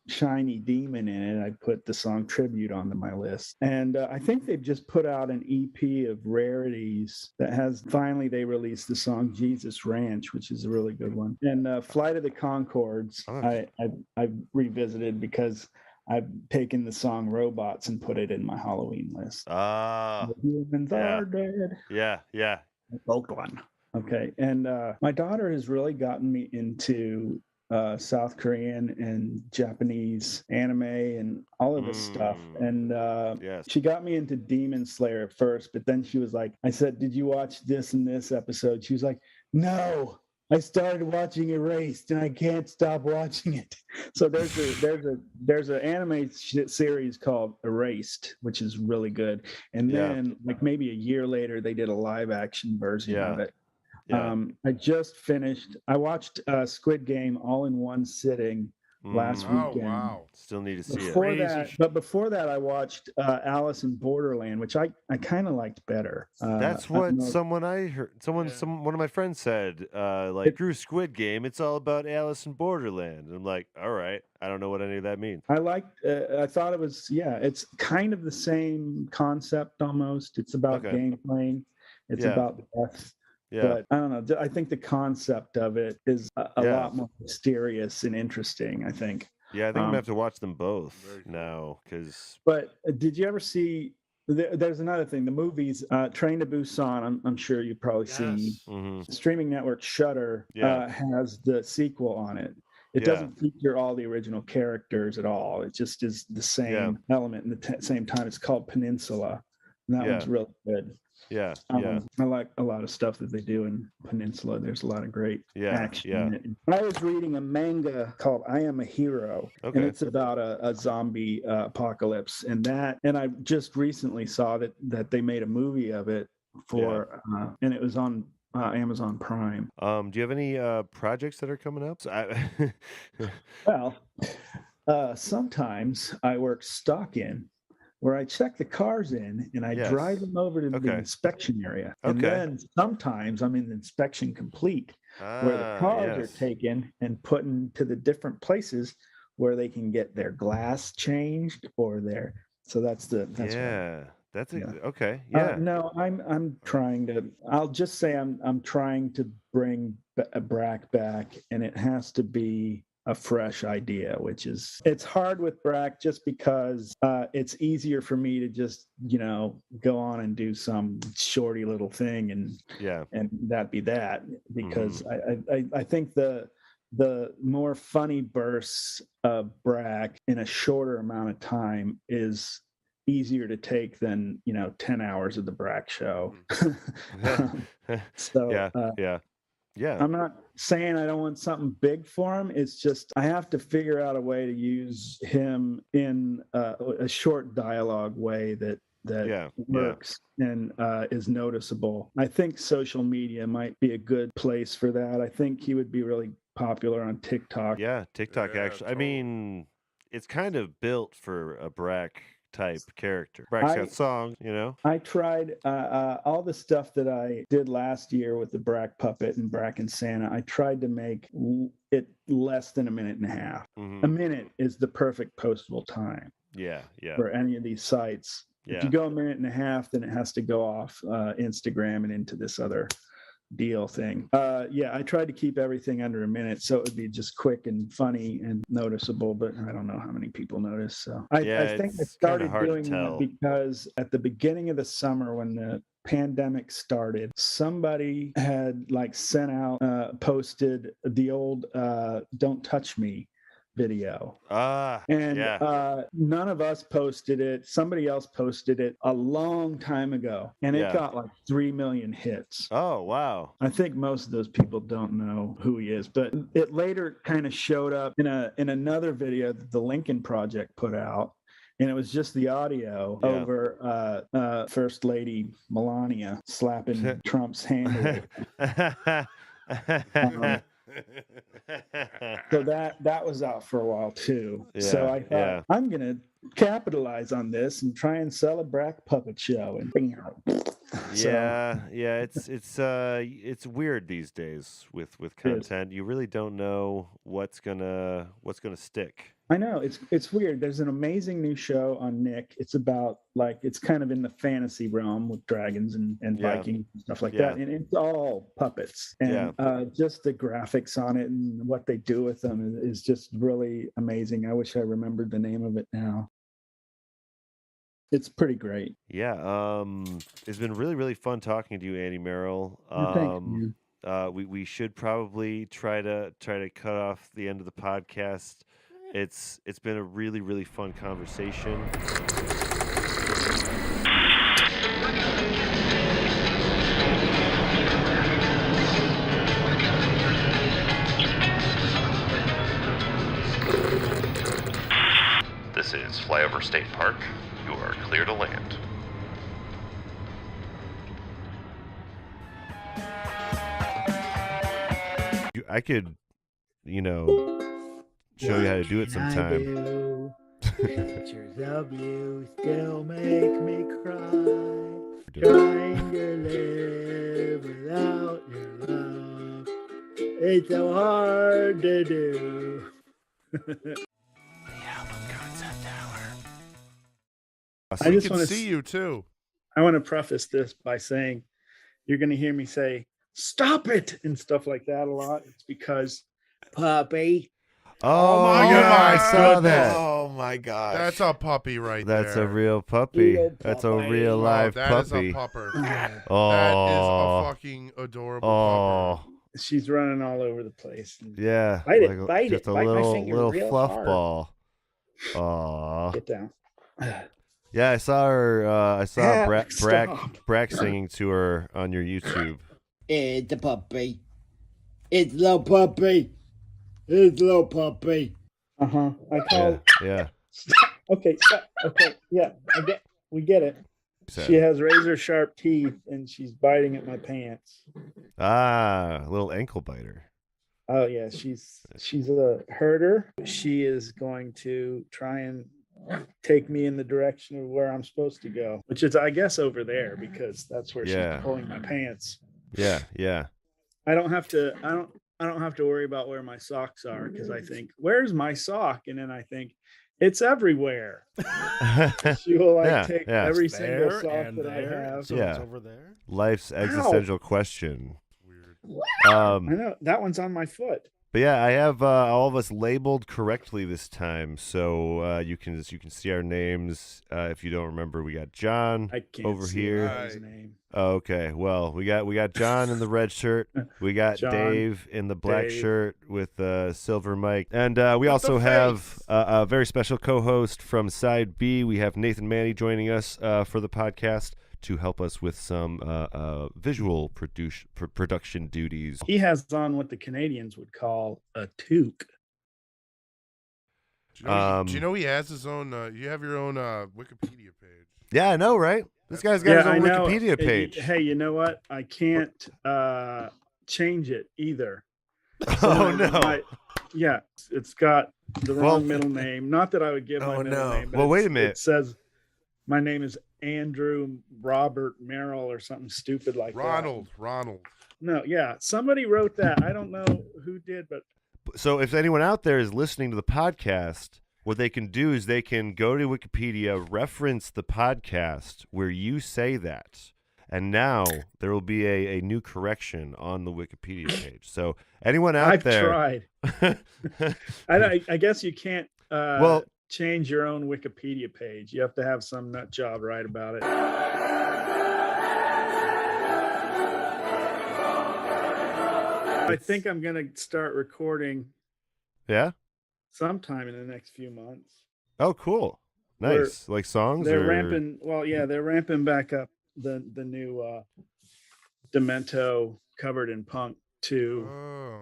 shiny demon in it, I put the song Tribute onto my list. And I think they've just put out an EP of rarities that has, finally they released the song Jesus Ranch, which is a really good one. And Flight of the Conchords, I've revisited because I've taken the song Robots and put it in my Halloween list. The humans are dead. Yeah. Both one. Okay. And my daughter has really gotten me into South Korean and Japanese anime and all of this stuff. And she got me into Demon Slayer at first, but then she was like, I said, did you watch this and this episode? She was like, no, I started watching Erased and I can't stop watching it. So there's an anime series called Erased, which is really good. And then like maybe a year later, they did a live action version of it. I just finished. I watched Squid Game all in one sitting last weekend. Oh wow! Still need to see it. But before that, I watched Alice in Borderland, which I kind of liked better. That's what someone I heard. One of my friends said. Through Squid Game, it's all about Alice in Borderland. I'm like, all right. I don't know what any of that means. I thought it was. It's kind of the same concept almost. It's about game playing. It's about death. Yeah. But I don't know. I think the concept of it is a lot more mysterious and interesting, I think. Yeah, I think I'm going to have to watch them both now. But did you ever see, there's another thing, the movies, Train to Busan, I'm sure you've probably seen. Mm-hmm. Streaming network Shudder has the sequel on it. It doesn't feature all the original characters at all. It just is the same element in the same time. It's called Peninsula. And that one's really good. Yeah. I like a lot of stuff that they do in Peninsula. There's a lot of great action in it. I was reading a manga called I Am a Hero, and it's about a zombie apocalypse. And I just recently saw that they made a movie of it and it was on Amazon Prime. Do you have any projects that are coming up? Well, sometimes I work stock-in, where I check the cars in and I drive them over to the inspection area. And then sometimes I'm in the inspection complete, where the cars are taken and put into the different places where they can get their glass changed or their. So that's okay. Yeah. No, I'm trying to. I'll just say I'm trying to bring Brac back, and it has to be a fresh idea, it's hard with Brac just because it's easier for me to just go on and do some shorty little thing and that be that, because I think the more funny bursts of Brac in a shorter amount of time is easier to take than 10 hours of the Brac show. Yeah. I'm not saying I don't want something big for him. It's just I have to figure out a way to use him in a short dialogue way that works and is noticeable. I think social media might be a good place for that. I think he would be really popular on TikTok. Yeah, TikTok actually. Totally. I mean, it's kind of built for a Brac type character. Brac's got songs, I tried all the stuff that I did last year with the Brac puppet and Brac and Santa. I tried to make it less than a minute and a half. A minute is the perfect postable time. Yeah. For any of these sites. If you go a minute and a half, then it has to go off Instagram and into this other deal thing. I tried to keep everything under a minute so it would be just quick and funny and noticeable, but I don't know how many people notice. So I think I started doing that because at the beginning of the summer when the pandemic started, somebody had sent out posted the old Don't Touch Me video. None of us posted it. Somebody else posted it a long time ago, and it got 3 million hits. Oh, wow. I think most of those people don't know who he is, but it later kind of showed up in another video that the Lincoln Project put out, and it was just the audio over First Lady Melania slapping Trump's hand away. So that was out for a while too. So I thought I'm gonna capitalize on this and try and sell a Brac puppet show. And it's weird these days with content. You really don't know what's gonna stick. I know it's weird. There's an amazing new show on Nick. It's about it's kind of in the fantasy realm with dragons and Vikings and stuff like that. And it's all puppets. And just the graphics on it and what they do with them is just really amazing. I wish I remembered the name of it now. It's pretty great. Yeah. It's been really, really fun talking to you, Andy Merrill. Thanks, man. We should probably try to cut off the end of the podcast. It's been a really, really fun conversation. This is Flyover State Park. You are clear to land. I could, show you how to do it sometime. Pictures of you still make me cry. Trying to live without your love. It's so hard to do. I just want to see you too. I want to preface this by saying you're going to hear me say "stop it" and stuff like that a lot. It's because puppy. Oh my yeah, God. I saw that. Oh my gosh. That's a puppy right there. That's a real puppy. That's a real live That puppy. is a pupper. Oh, That is a fucking adorable pupper. she's running all over the place. Yeah. Bite it, like bite it. just a Bite my little finger little real fluff hard. ball. Aw. Get down. Yeah, I saw her. I saw Heck, Brack singing to her on your YouTube. It's a puppy. It's a little puppy. It's a little puppy. I called. Yeah. Okay, stop. Okay, yeah, we get it. She has razor sharp teeth and she's biting at my pants. A little ankle biter. Oh yeah, she's a herder. She is going to try and take me in the direction of where I'm supposed to go, which is, I guess, over there because that's where she's pulling my pants. Yeah. I don't have to worry about where my socks are because I think, where's my sock? And then I think, it's everywhere. She will take every single sock that I have. So it's over there. Life's existential question. Weird. I know that one's on my foot. But yeah, I have all of us labeled correctly this time, so you can see our names. If you don't remember, we got John over here. His name. Oh, okay, well, we got John in the red shirt. We got John, Dave in the black shirt with silver mic, and we also have a very special co-host from Side B. We have Nathan Manny joining us for the podcast to help us with some visual production duties. He has on what the Canadians would call a toque. Do you know he has his own? You have your own Wikipedia page. Yeah, I know, right? This guy's got his own Wikipedia page. Hey, you know what? I can't change it either. Oh no! It's got the wrong middle name. Not that I would give my middle name. But wait a minute. It says my name is Andrew Robert Merrill or something stupid like that. Ronald. No, somebody wrote that. I don't know who did, but so if anyone out there is listening to the podcast, what they can do is they can go to Wikipedia, reference the podcast where you say that, and now there will be a new correction on the Wikipedia page. So anyone out there, I've tried. I guess you can't change your own Wikipedia page. You have to have some nut job write about it. I think I'm going to start recording. Yeah? Sometime in the next few months. Oh, cool. Nice. Like songs? They're ramping. Well, yeah, they're ramping back up the new Demento Covered in Punk 2. Oh.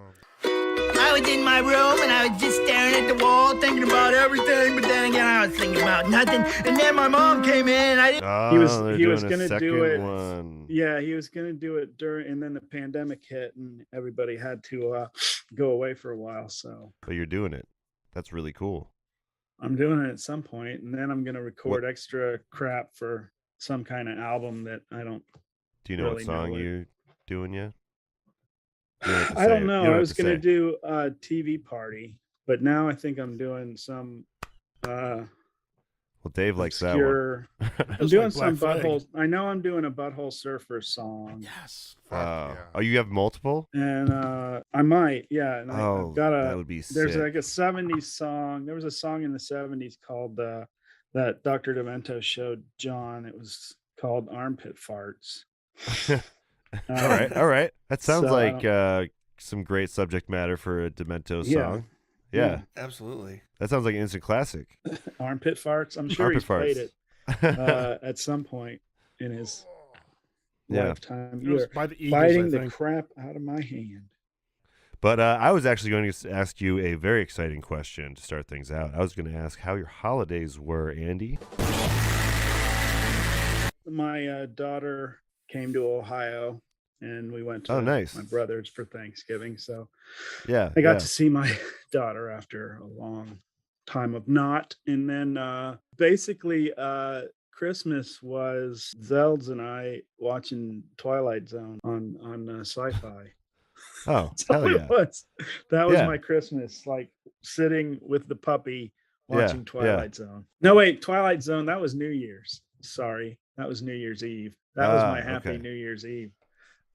I was in my room and I was just staring at the wall, thinking about everything. But then again, I was thinking about nothing. And then my mom came in. And I didn't. He was going to do it. One. Yeah, he was going to do it during, and then the pandemic hit, and everybody had to go away for a while. So. But you're doing it. That's really cool. I'm doing it at some point, and then I'm going to record extra crap for some kind of album that I don't. Do you know what song you're doing yet? I don't know. I was going to do a TV Party, but now I think I'm doing some. Well, Dave likes obscure, that one. I'm doing some Butthole. I know I'm doing a Butthole Surfer song. Yes. Oh, you have multiple? And I might, yeah. And I've got that would be there's sick. like a 70s song. There was a song in the 70s called that Dr. Demento showed John. It was called Armpit Farts. All right. That sounds like some great subject matter for a Demento song. Yeah, absolutely. That sounds like an instant classic. Armpit Farts. I'm sure he's played it at some point in his lifetime. You're biting the crap out of my hand. But I was actually going to ask you a very exciting question to start things out. I was going to ask how your holidays were, Andy. My daughter came to Ohio, and we went to my brother's for Thanksgiving. So I got to see my daughter after a long time of not. And then basically Christmas was Zelds and I watching Twilight Zone on Sci-Fi. Oh, hell yeah. That was my Christmas, like sitting with the puppy watching Twilight Zone. No, wait, Twilight Zone, that was New Year's. Sorry, that was New Year's Eve. That was my happy New Year's Eve.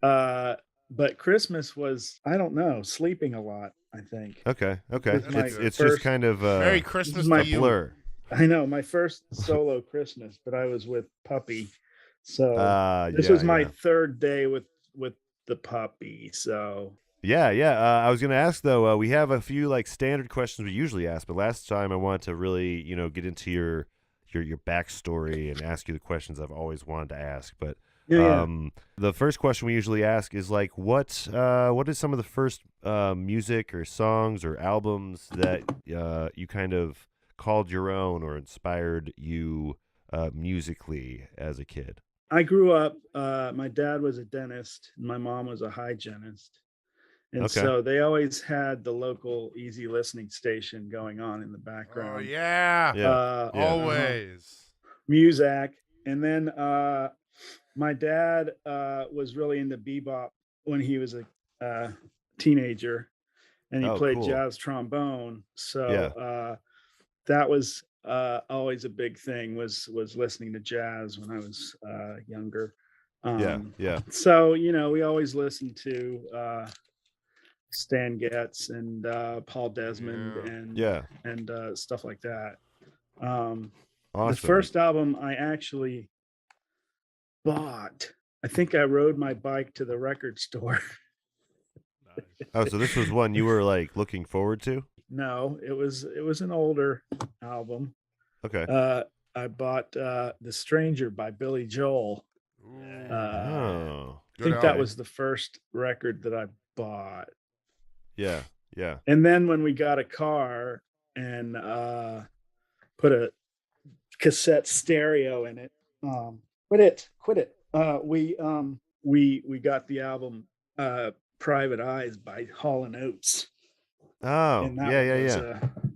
But Christmas was, I don't know, sleeping a lot, I think. Okay. It's just kind of Merry Christmas a to you. blur. I know, my first solo Christmas, but I was with puppy. So this was my third day with the puppy. So I was going to ask though, we have a few like standard questions we usually ask, but last time I wanted to really, get into your your backstory and ask you the questions I've always wanted to ask. But Yeah. the first question we usually ask is like, what is some of the first music or songs or albums that you kind of called your own or inspired you musically as a kid? I grew up, my dad was a dentist and my mom was a hygienist. And Okay. so they always had the local easy listening station going on in the background. Oh yeah, Yeah. always. Muzak. And then my dad was really into bebop when he was a teenager, and he played cool. jazz trombone. So Yeah. that was always a big thing, was listening to jazz when I was younger. Yeah. So, we always listened to Stan Getz and Paul Desmond and stuff like that. Awesome. The first album I actually bought, I think I rode my bike to the record store. Oh, so this was one you were like looking forward to? No, it was an older album. Okay. I bought The Stranger by Billy Joel. Oh. I think that was the first record that I bought. Yeah. And then when we got a car and put a cassette stereo in it, quit it. We got the album Private Eyes by Hall & Oates. Oh, And that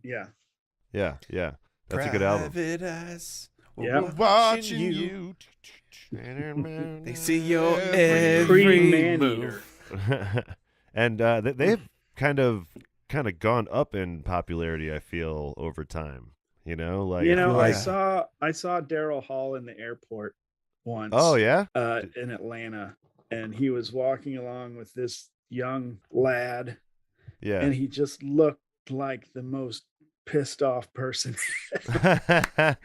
yeah. That's a good album. Private eyes. Yeah. We're watching you. They see your every Pre-Man-Eater. move. And they've kind of gone up in popularity, I feel, over time. Like I saw Daryl Hall in the airport once. Oh yeah, in Atlanta, and he was walking along with this young lad. Yeah, and he just looked like the most pissed off person. I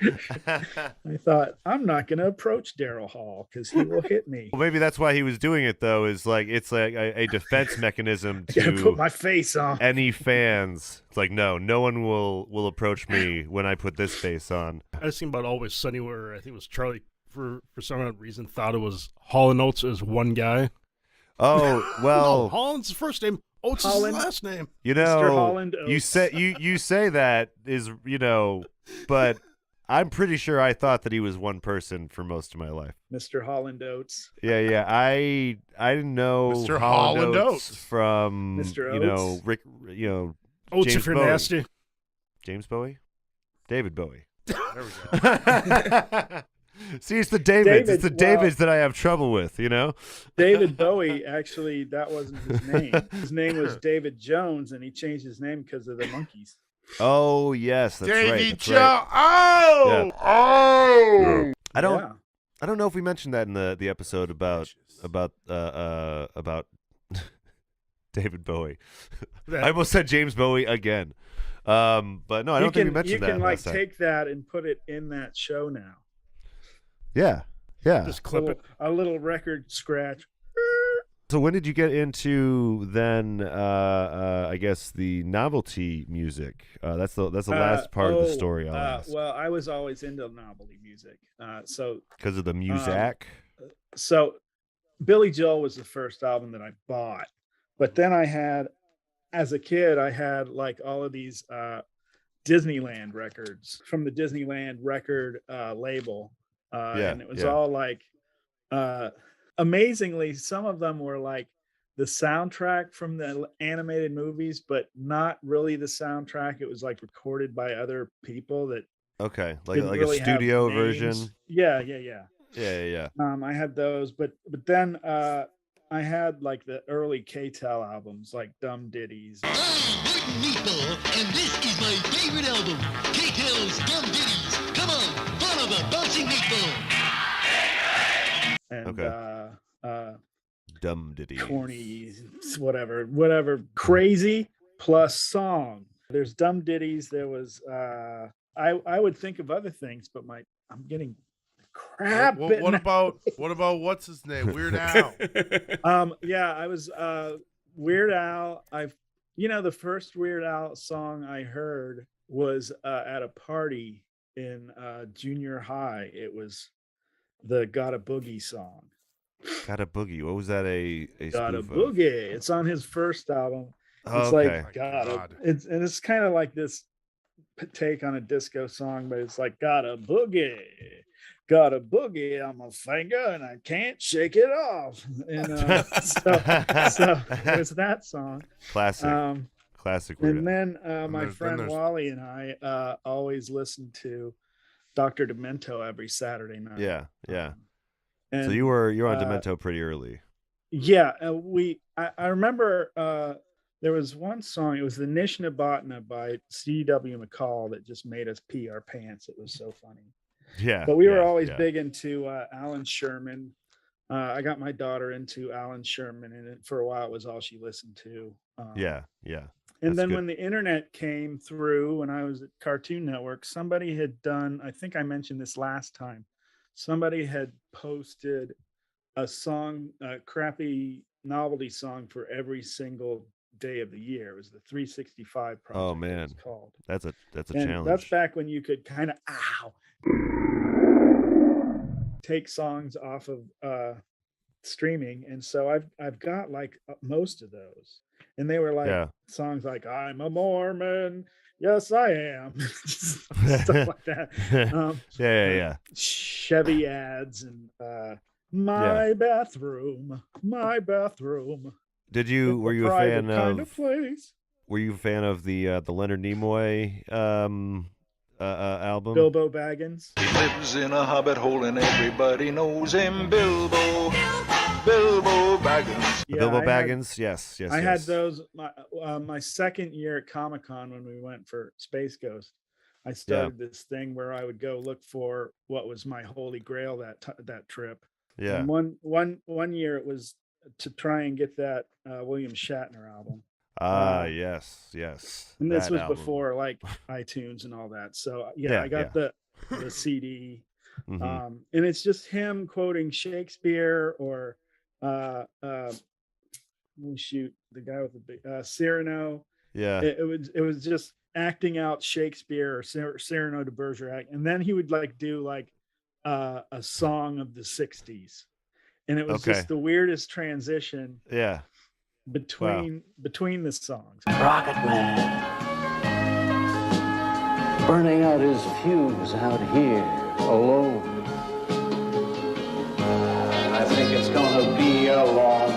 thought, I'm not going to approach Daryl Hall because he will hit me. Well, maybe that's why he was doing it, though. Is like it's like a defense mechanism to to put my face on any fans. It's like no one will approach me when I put this face on. I was thinking about Always Sunny, where I think it was Charlie for some reason thought it was Hall and Oates as one guy. Oh well, no, Holland's first name. Oates is his last name. Mr. Holland Oates. you say that is but I'm pretty sure I thought that he was one person for most of my life. Mr. Holland Oates. Yeah. I didn't know Mr. Holland Oates from Mr. Oates. Rick, Oates James if you're Bowie. nasty. James Bowie, David Bowie. There we go. See, it's the Davids. It's the Davids that I have trouble with, David Bowie, actually, that wasn't his name. His name was David Jones, and he changed his name because of the Monkees. Oh, yes, that's Davy right. That's Jones. right. Yeah. Oh. I don't know if we mentioned that in the episode about David Bowie. I almost said James Bowie again. But no, I don't think we mentioned that. You can last time. take that and put it in that show now. Yeah. Just clip it. A little record scratch. So when did you get into then? I guess the novelty music. That's the last part of the story. I'll ask. Well, I was always into novelty music. So because of the music. So Billy Joel was the first album that I bought, but then as a kid, I had like all of these Disneyland records from the Disneyland record label. And it was all like, amazingly, some of them were like the soundtrack from the animated movies, but not really the soundtrack. It was like recorded by other people that like really a studio have version. names. Yeah. I had those, but then I had like the early K-Tel albums, like Dumb Ditties. I'm Martin Meatball, and this is my favorite album, K-Tel's Dumb Ditties. Come on, follow the bouncing meatball. And Dumb Ditties. Corny, whatever, crazy plus song. There's Dumb Ditties. There was I would think of other things, but I'm getting crap. What about what's his name? Weird Al. I was Weird Al. The first Weird Al song I heard was at a party in junior high. It was the "Got a Boogie" song. Got a Boogie. What was that? A "Got a spoof of? Boogie." It's on his first album. Oh, It's okay. like "Got a." God. It's kind of like this take on a disco song, but it's like "Got a Boogie." Got a boogie on my finger and I can't shake it off. And so there's that song. Classic. Classic. And then my then friend there's- Wally and I always listened to Dr. Demento every Saturday night. Yeah. Yeah. And So you were on Demento pretty early. yeah, I remember there was one song. It was the Nishna Botna by C.W. McCall that just made us pee our pants. It was so funny. Yeah. But we were yeah, always yeah. big into Alan Sherman. I got my daughter into Alan Sherman, and for a while it was all she listened to. Yeah. Yeah. And That's then good. when the internet came through, when I was at Cartoon Network, somebody had done, I think I mentioned this last time, somebody had posted a song, a crappy novelty song for every single day of the year. It was the 365 project. Oh it man, was called. that's a And challenge. that's back when you could kind of take songs off of streaming, and so I've got like most of those, and they were like Yeah. songs like "I'm a Mormon, yes I am," stuff like that. Yeah. Chevy ads and my bathroom. Were you a private fan kind of? place. Were you a fan of the Leonard Nimoy album? Bilbo Baggins. He lives in a hobbit hole and everybody knows him. Bilbo Baggins. Yeah, Bilbo I had- Baggins. Yes. I had those my second year at Comic-Con when we went for Space Ghost. I started this thing where I would go look for what was my holy grail that trip. Yeah. And one year it was to try and get that William Shatner album. Yes. And this That was album. before like iTunes and all that. So Yeah, I got the CD. Mhm. And it's just him quoting Shakespeare or the guy with the big Cyrano. Yeah. It was just acting out Shakespeare or Cyrano de Bergerac, and then he would like do like a song of the 60s, and it was Okay. just the weirdest transition Yeah. between the songs. Rocket Man, burning out his fuse out here alone. I think it's gonna be a long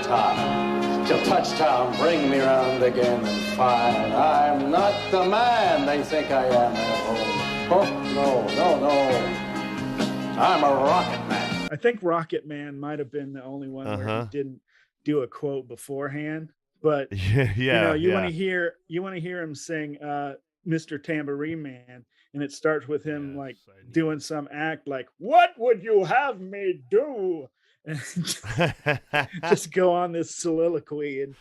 time till touchdown bring me round again and find I'm not the man they think I am at home. Oh, no. I'm a rocket man. I think Rocket Man might have been the only one where Uh-huh. he didn't do a quote beforehand, but Yeah. you want to hear him sing Mr. Tambourine Man, and it starts with him like doing some act like, "What would you have me do?" And just go on this soliloquy, and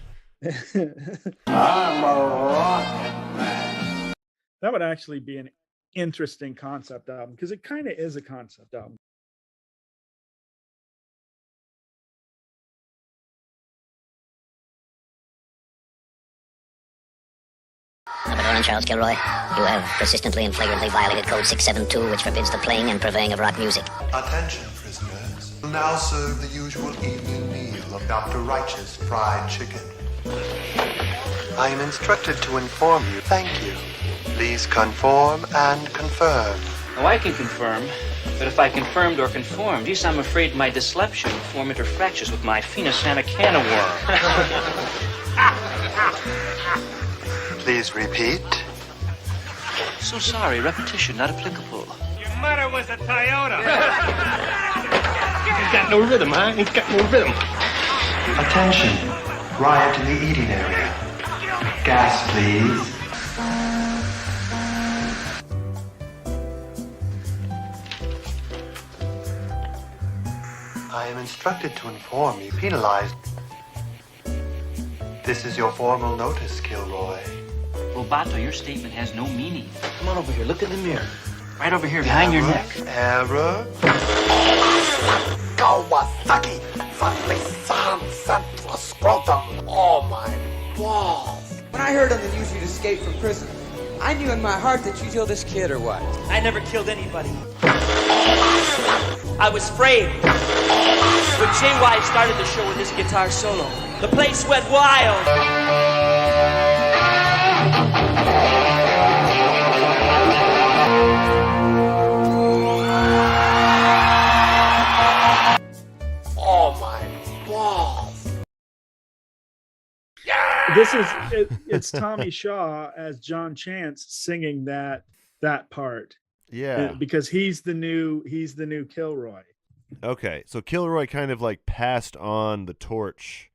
I'm a rocket man. that would actually be an interesting concept album because it kind of is a concept album. Number one, Charles Kilroy. You have persistently and flagrantly violated Code 672, which forbids the playing and purveying of rock music. Attention, prisoners. We'll now serve the usual evening meal of Dr. Righteous fried chicken. I am instructed to inform you. Thank you. Please conform and confirm. Oh, I can confirm. But if I confirmed or conformed, yes, I'm afraid my dyslexia would form interfractures with my phenocana can of worm. Please repeat. So sorry, repetition not applicable. Your mother was a Toyota. He's got no rhythm, huh? He's got no rhythm. Attention. Riot in the eating area. Gas, please. I am instructed to inform you penalized. This is your formal notice, Kilroy. Roboto, your statement has no meaning. Come on over here. Look in the mirror. Right over here, behind your neck. Error. Kawasaki, San Central Scrotum, oh my balls. When I heard on the news you'd escaped from prison, I knew in my heart that you killed this kid or what? I never killed anybody. I was afraid. When JY started the show with his guitar solo, the place went wild. Oh my balls. It's Tommy Shaw as John Chance singing that part. Yeah. Because he's the new Kilroy. Okay, so Kilroy kind of like passed on the torch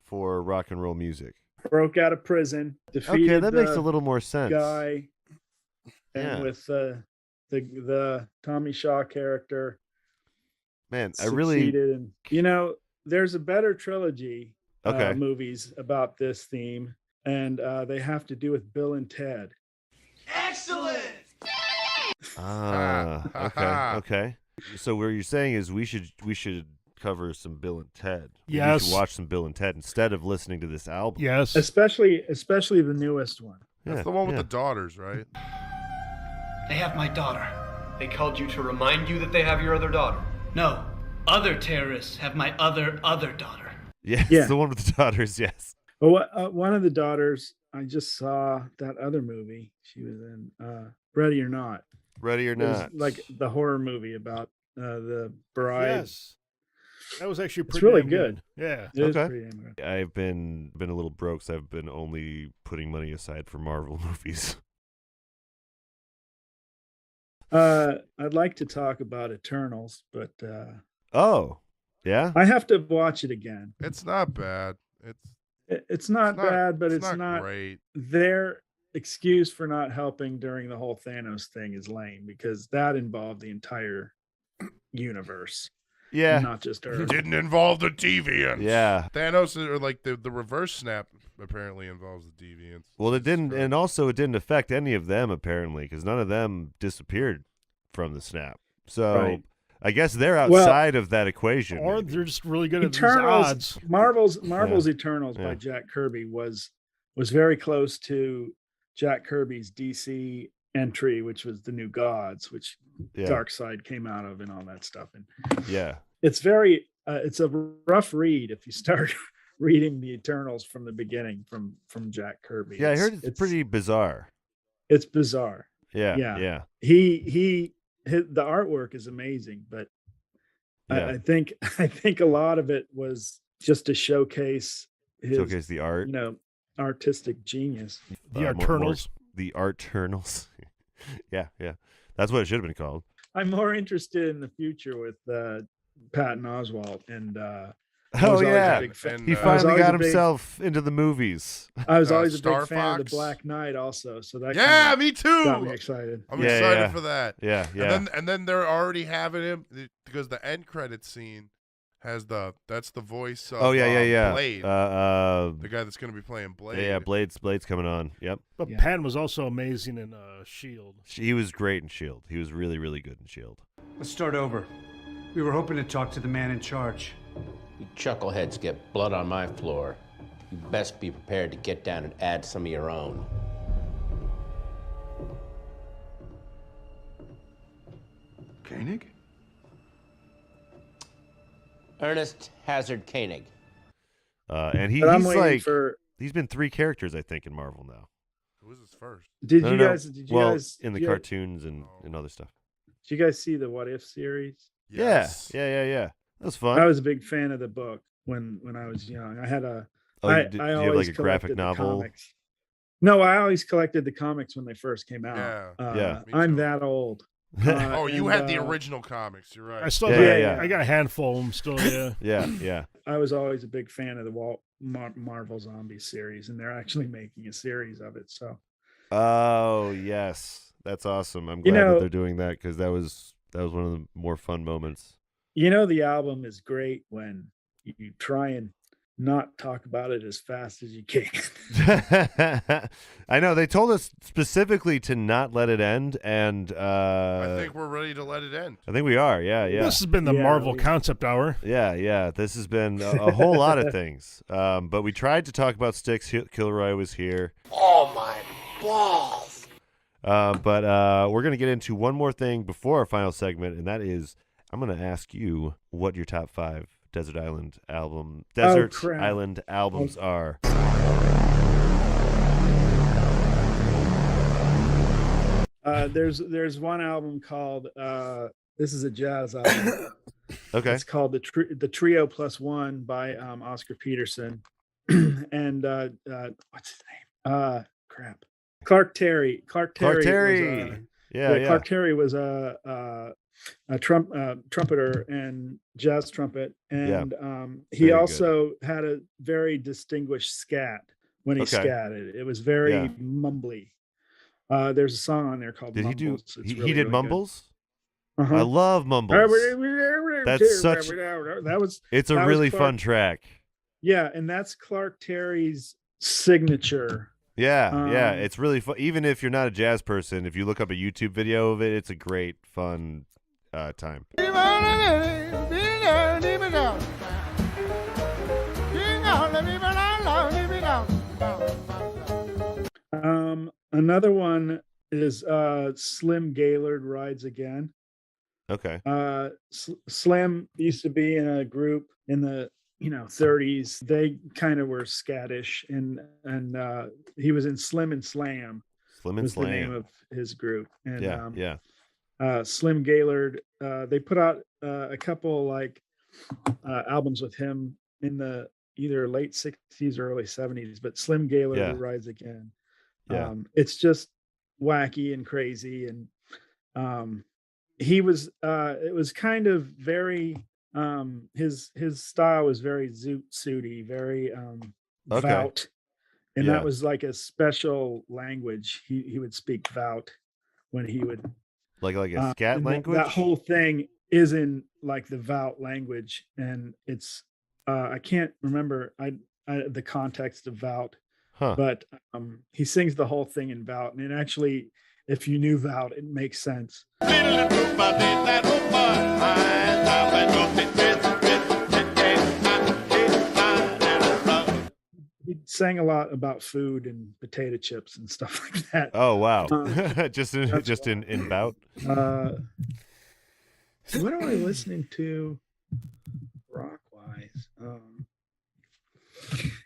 for rock and roll music. Broke out of prison, defeated Okay, that makes a little more sense. Guy, and Yeah. with the Tommy Shaw character. Man, I succeeded. And, there's a better trilogy Okay. movies about this theme, and they have to do with Bill and Ted. Excellent. Okay. So what you're saying is we should cover some Bill and Ted. Yes. We should watch some Bill and Ted instead of listening to this album. Yes. Especially the newest one. That's the one with the daughters, right? They have my daughter. They called you to remind you that they have your other daughter. No. Other terrorists have my other daughter. Yes, Yeah. the one with the daughters, yes. Well, one of the daughters, I just saw that other movie she was in, Ready or Not. Ready or It was Not. like the horror movie about the bride. Yes. That was actually It's pretty really damn good. Yeah. It is pretty damn good. I've been a little broke, so I've been only putting money aside for Marvel movies. I'd like to talk about Eternals, but Oh, yeah? I have to watch it again. It's not bad. It's not bad, but it's not great. Their excuse for not helping during the whole Thanos thing is lame because that involved the entire universe. Yeah. Not just Earth. Didn't involve the deviants. Yeah. Thanos, or like the reverse snap, apparently involves the deviants. Well, it didn't, and also it didn't affect any of them apparently, because none of them disappeared from the snap. So Right. I guess they're outside of that equation. Or they're just really good at these Eternals, odds. Marvel's Eternals by Yeah. Jack Kirby was very close to Jack Kirby's DC entry, which was the New Gods, which Yeah. Darkseid came out of and all that stuff. And Yeah. it's very it's a rough read if you start reading the Eternals from the beginning from Jack Kirby. Yeah, I heard it's pretty bizarre. It's bizarre. Yeah. Yeah. Yeah. The artwork is amazing, but Yeah. I think a lot of it was just to showcase his the art. Artistic genius. The Eternals. The Arternals. Yeah. That's what it should have been called. I'm more interested in the future with Patton Oswalt, and I Oh was always a yeah, big fan- he I was finally always got a big- himself into the movies. I was always a Star big fan of the Fox. Black Knight, also. So that Yeah, kinda me too. got me excited. I'm Yeah, excited yeah. for that. Yeah. And then they're already having him because the end credit scene has that's the voice of Blade. The guy that's going to be playing Blade. Yeah, Blade's coming on. Yep. But Patton was also amazing in S.H.I.E.L.D. He was great in S.H.I.E.L.D. He was really, really good in S.H.I.E.L.D. Let's start over. We were hoping to talk to the man in charge. You chuckleheads get blood on my floor. You best be prepared to get down and add some of your own. Koenig? Ernest Hazard Koenig. And But I'm he's waiting like for- he's been 3 characters, I think, in Marvel now. Who was his first? Did No, you no, guys? Did you well, guys? in the did you- cartoons and other stuff? Did you guys see the What If series? Yes. Yeah. That was fun. I was a big fan of the book when I was young. I had a. Oh, I did you I have, always like, a graphic collected the novel? comics. No, I always collected the comics when they first came out. Yeah. Yeah. Me I'm too. that old. Oh, you and, had the original comics. You're right. I still I got a handful of them still, yeah. Yeah. I was always a big fan of the Marvel Zombie series, and they're actually making a series of it. So. Oh yes, that's awesome. I'm glad that they're doing that because that was one of the more fun moments. The album is great when you try and not talk about it as fast as you can. I know they told us specifically to not let it end, and I think we're ready to let it end. I think we are. Yeah. This has been the Marvel Concept Hour. Yeah. This has been a whole lot of things, but we tried to talk about Styx. Kilroy was here. Oh my balls. But we're going to get into one more thing before our final segment, and that is I'm going to ask you what your top 5 Desert Island albums are. There's one album called this is a jazz album. Okay. It's called the Trio Plus One by Oscar Peterson, and what's his name? Crap. Clark Terry. Clark Terry was a trumpeter and jazz trumpet, and he also had a very distinguished scat when he scatted. It was very mumbly. There's a song on there called Mumbles. He did Mumbles? Uh-huh. I love Mumbles. That's such. It's a really fun track. Yeah, and that's Clark Terry's signature. Yeah, it's really fun. Even if you're not a jazz person, if you look up a YouTube video of it, it's a great, fun time. Another one is Slim Gaylord Rides Again. Okay. Slim used to be in a group in the 30s. They kind of were scattish, and he was in Slim and Slam. Slim and Slam, the name of his group. And Slim Gaylord. They put out a couple albums with him in the either late 60s or early 70s. But Slim Gaylord Rides Again. It's just wacky and crazy, and he was it was kind of very his style was very zoot suity, very Vout, and that was like a special language. He would speak Vout when he would like a scat language. That whole thing is in like the Vout language, and it's I can't remember the context of Vout. But he sings the whole thing in Vout, and it actually, if you knew Vout, it makes sense. He sang a lot about food and potato chips and stuff like that. Oh wow! just in Vout. What am I listening to? Rock-wise.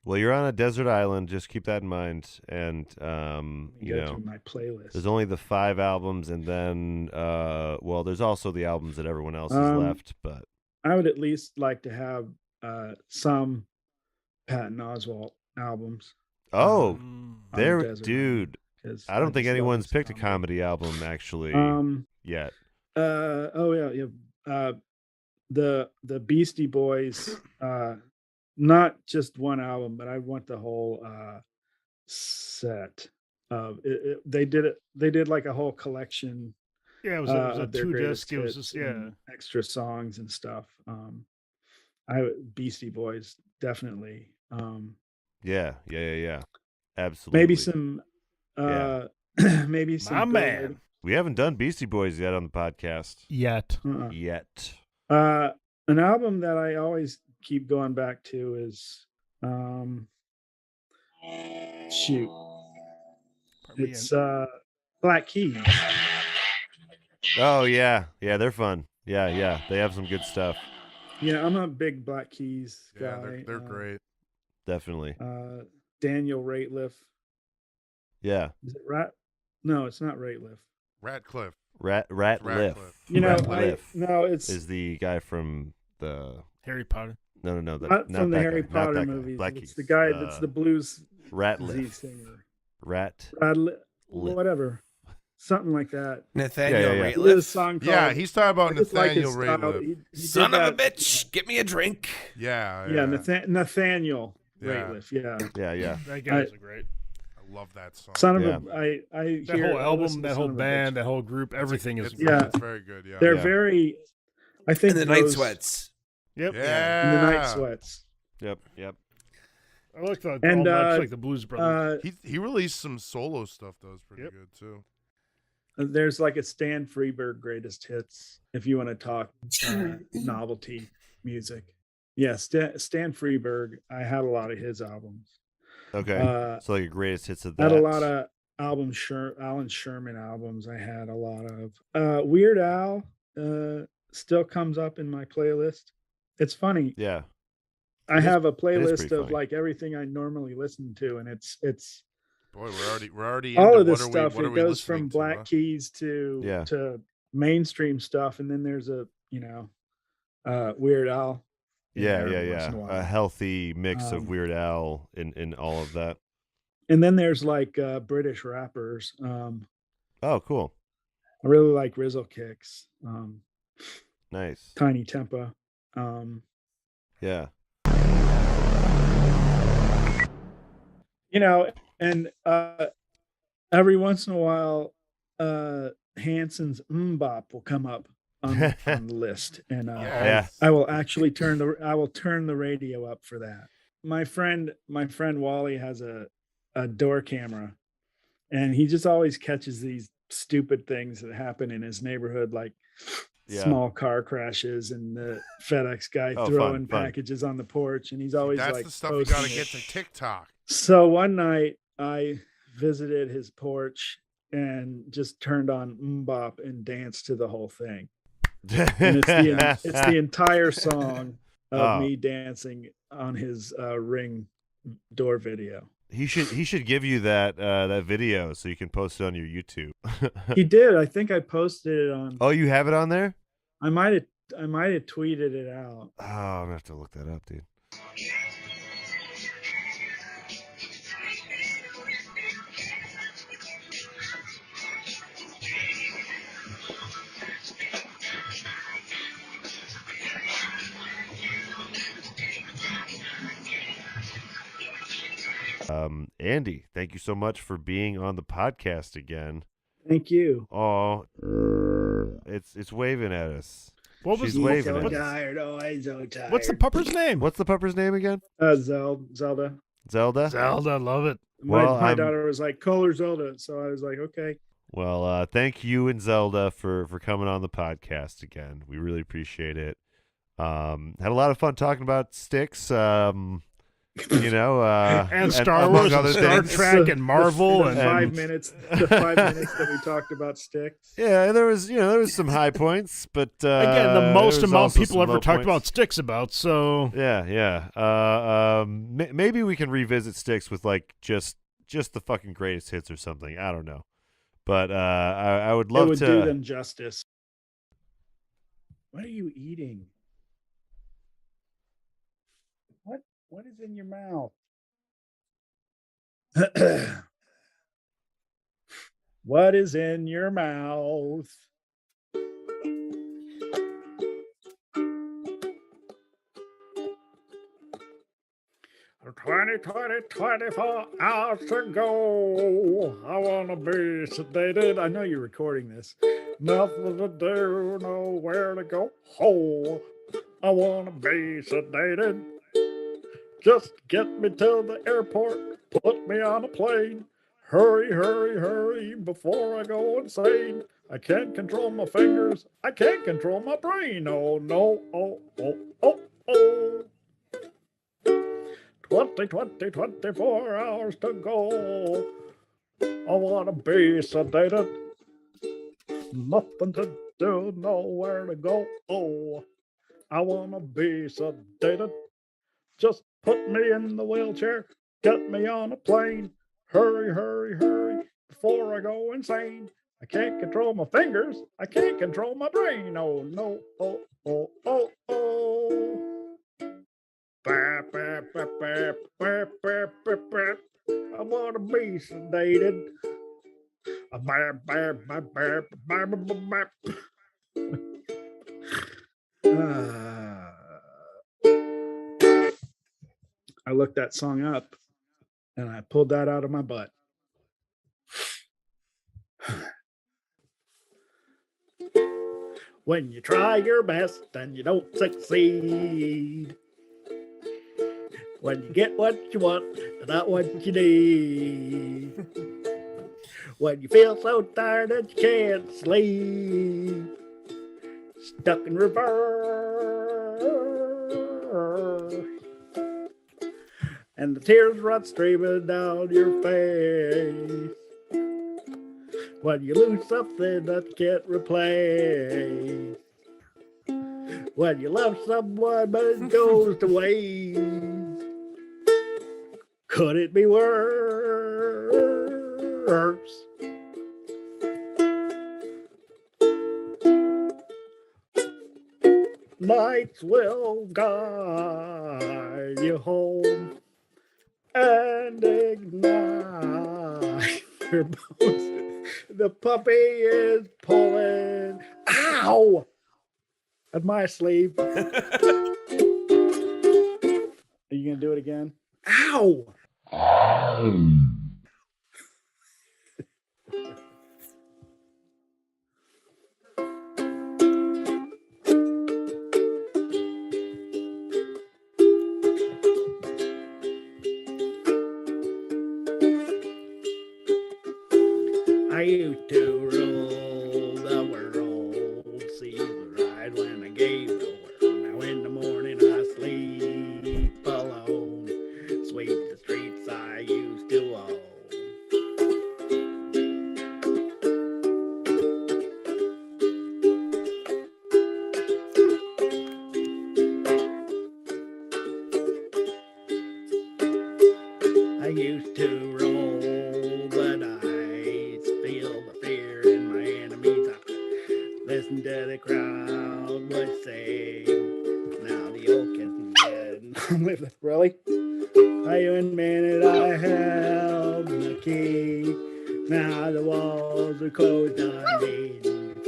Well, you're on a desert island. Just keep that in mind. And my playlist. There's only the 5 albums, and then there's also the albums that everyone else has left. But I would at least like to have some Patton Oswalt albums. Oh, dude! I don't think anyone's picked a comedy album actually yet. The Beastie Boys. Not just one album, but I want the whole set of it. They did like a whole collection. Yeah, it was a 2-disc. It was just extra songs and stuff. Beastie Boys definitely. Yeah. Absolutely. Maybe some. Maybe some. My man. We haven't done Beastie Boys yet on the podcast. Yet. An album that I always keep going back to is it's Black Keys. Oh yeah, they're fun. Yeah, they have some good stuff. Yeah, I'm a big Black Keys guy. Yeah, they're great. Definitely. Daniel Rateliff. Yeah. Is it Rat? No, it's not Rateliff. Ratcliffe. Ratliff. It's the guy from the Harry Potter. No, not from the Harry Potter movies. It's the guy that's the blues Ratliff singer. Whatever, something like that. Nathaniel Rateliff. Song he's talking about Nathaniel Rateliff. Son of a bitch, get me a drink. Yeah. Nathaniel Rateliff. Yeah. That guy's great. I love that song. I that whole album, that whole band, that whole group, everything is it's very good. Yeah, they're very. I think the Night Sweats. Yep. Yeah. And the Night Sweats. Yep. I like the Blues Brothers. He released some solo stuff that was pretty good too. There's like a Stan Freberg greatest hits if you want to talk novelty music. Yeah, Stan Freberg. I had a lot of his albums. Okay, so like a greatest hits of that. I had a lot of Alan Sherman albums I had a lot of. Weird Al still comes up in my playlist. It's funny. Yeah. I have a playlist of like everything I normally listen to, and it's boy, we're already all into of this what stuff. are It we goes from listening Black to, Keys to mainstream stuff, and then there's Weird Al. Yeah. A healthy mix of Weird Al in all of that. And then there's like British rappers. Oh, cool. I really like Rizzle Kicks. Nice. Tiny Tempa. Yeah. And every once in a while, Hanson's Mbop will come up on the list, and I will actually turn the radio up for that. My friend Wally has a door camera, and he just always catches these stupid things that happen in his neighborhood, like small car crashes and the FedEx guy throwing packages on the porch, and he's always that's like the stuff you got to get to TikTok. So one night I visited his porch and just turned on Mbop and danced to the whole thing. And it's the entire song of me dancing on his Ring door video. He should give you that video so you can post it on your YouTube. He did. I think I posted it on. Oh, you have it on there? I might have tweeted it out. Oh, I'm gonna have to look that up, dude. Andy, thank you so much for being on the podcast again. Thank you. Oh, it's waving at us. She's waving at us. Tired. Oh, I'm so tired. What's the pupper's name? What's the pupper's name again? Zelda. Zelda, love it. My daughter was like, call her Zelda. So I was like, okay. Well, thank you and Zelda for coming on the podcast again. We really appreciate it. Had a lot of fun talking about Styx. And Star Wars, and Star Trek, and Marvel, and 5 minutes. The 5 minutes that we talked about Styx. Yeah, there was some high points, but again, the most amount people ever talked about Styx about. So yeah. Maybe we can revisit Styx with like just the fucking greatest hits or something. I don't know, but I would love to do them justice. What are you eating? What is in your mouth? What is in your mouth? 24 hours to go. I want to be sedated. I know you're recording this. Nothing to do, nowhere to go. Oh, I want to be sedated. Just get me to the airport. Put me on a plane. Hurry, hurry, hurry before I go insane. I can't control my fingers. I can't control my brain. Oh, no. Oh, oh, oh, oh. 24 hours to go. I want to be sedated. Nothing to do, nowhere to go. Oh, I want to be sedated. Just put me in the wheelchair. Get me on a plane. Hurry, hurry, hurry before I go insane. I can't control my fingers. I can't control my brain. Oh, no. Oh, oh, oh, oh. I want to be sedated. I looked that song up and I pulled that out of my butt. When you try your best and you don't succeed. When you get what you want and not what you need. When you feel so tired that you can't sleep. Stuck in reverse. And the tears run streaming down your face. When you lose something that you can't replace. When you love someone but it goes to waste. Could it be worse? Nights will guide you home and ignite your bones. The puppy is pulling. Ow! At my sleeve. Are you gonna do it again? Ow! I used to rule the world, see the ride when I gave the word. Now in the morning I sleep alone, sweep the streets I used to own. I used to roll the dice, feel the fear in my enemy's eyes, listen to the crowd would sing. Now the old kid's dead. I'm with it, really? I admitted I held the key. Now the walls are closed on me.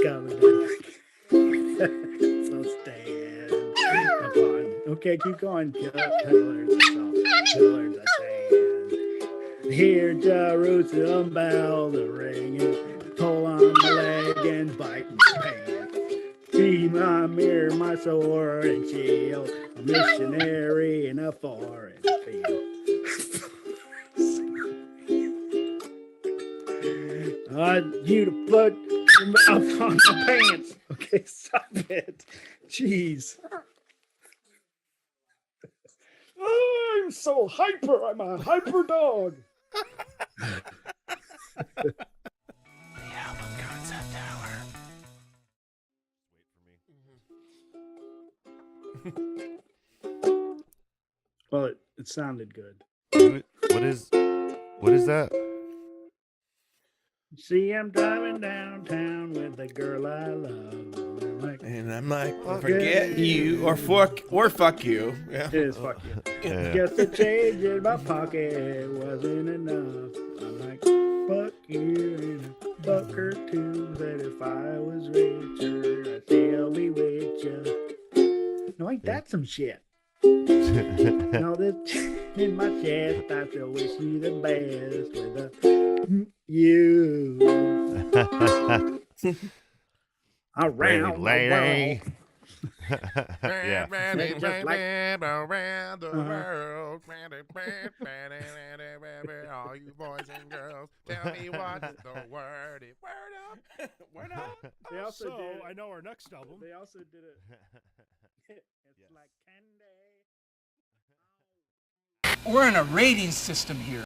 Coming down. So stand upon. Okay, keep going. Pillars of salt, pillars of sand. Hear Jerusalem bells are ringing. Pull on my leg and bite my pants. See my mirror, my sword and shield. A missionary in a foreign field. I want you to put your mouth on my pants. Okay, stop it. Jeez. Oh, I'm so hyper. I'm a hyper dog. The album concept hour. Well, it sounded good. What is that? See, I'm driving downtown with the girl I love. And I'm like, forget you or fuck you. Yeah. It is fuck you. Yeah. Just a change in my pocket wasn't enough. I'm like, fuck you and a fucker too. That if I was richer, I'd still be with you. No, ain't that some shit? No, this in my chest, I still wish you the best with a you. Around the world. Yeah. Around the world. All you boys and girls, tell me what's the word. Word up. Word up. They also So, did. I know our next album. They also did it. It's like candy. We're in a rating system here.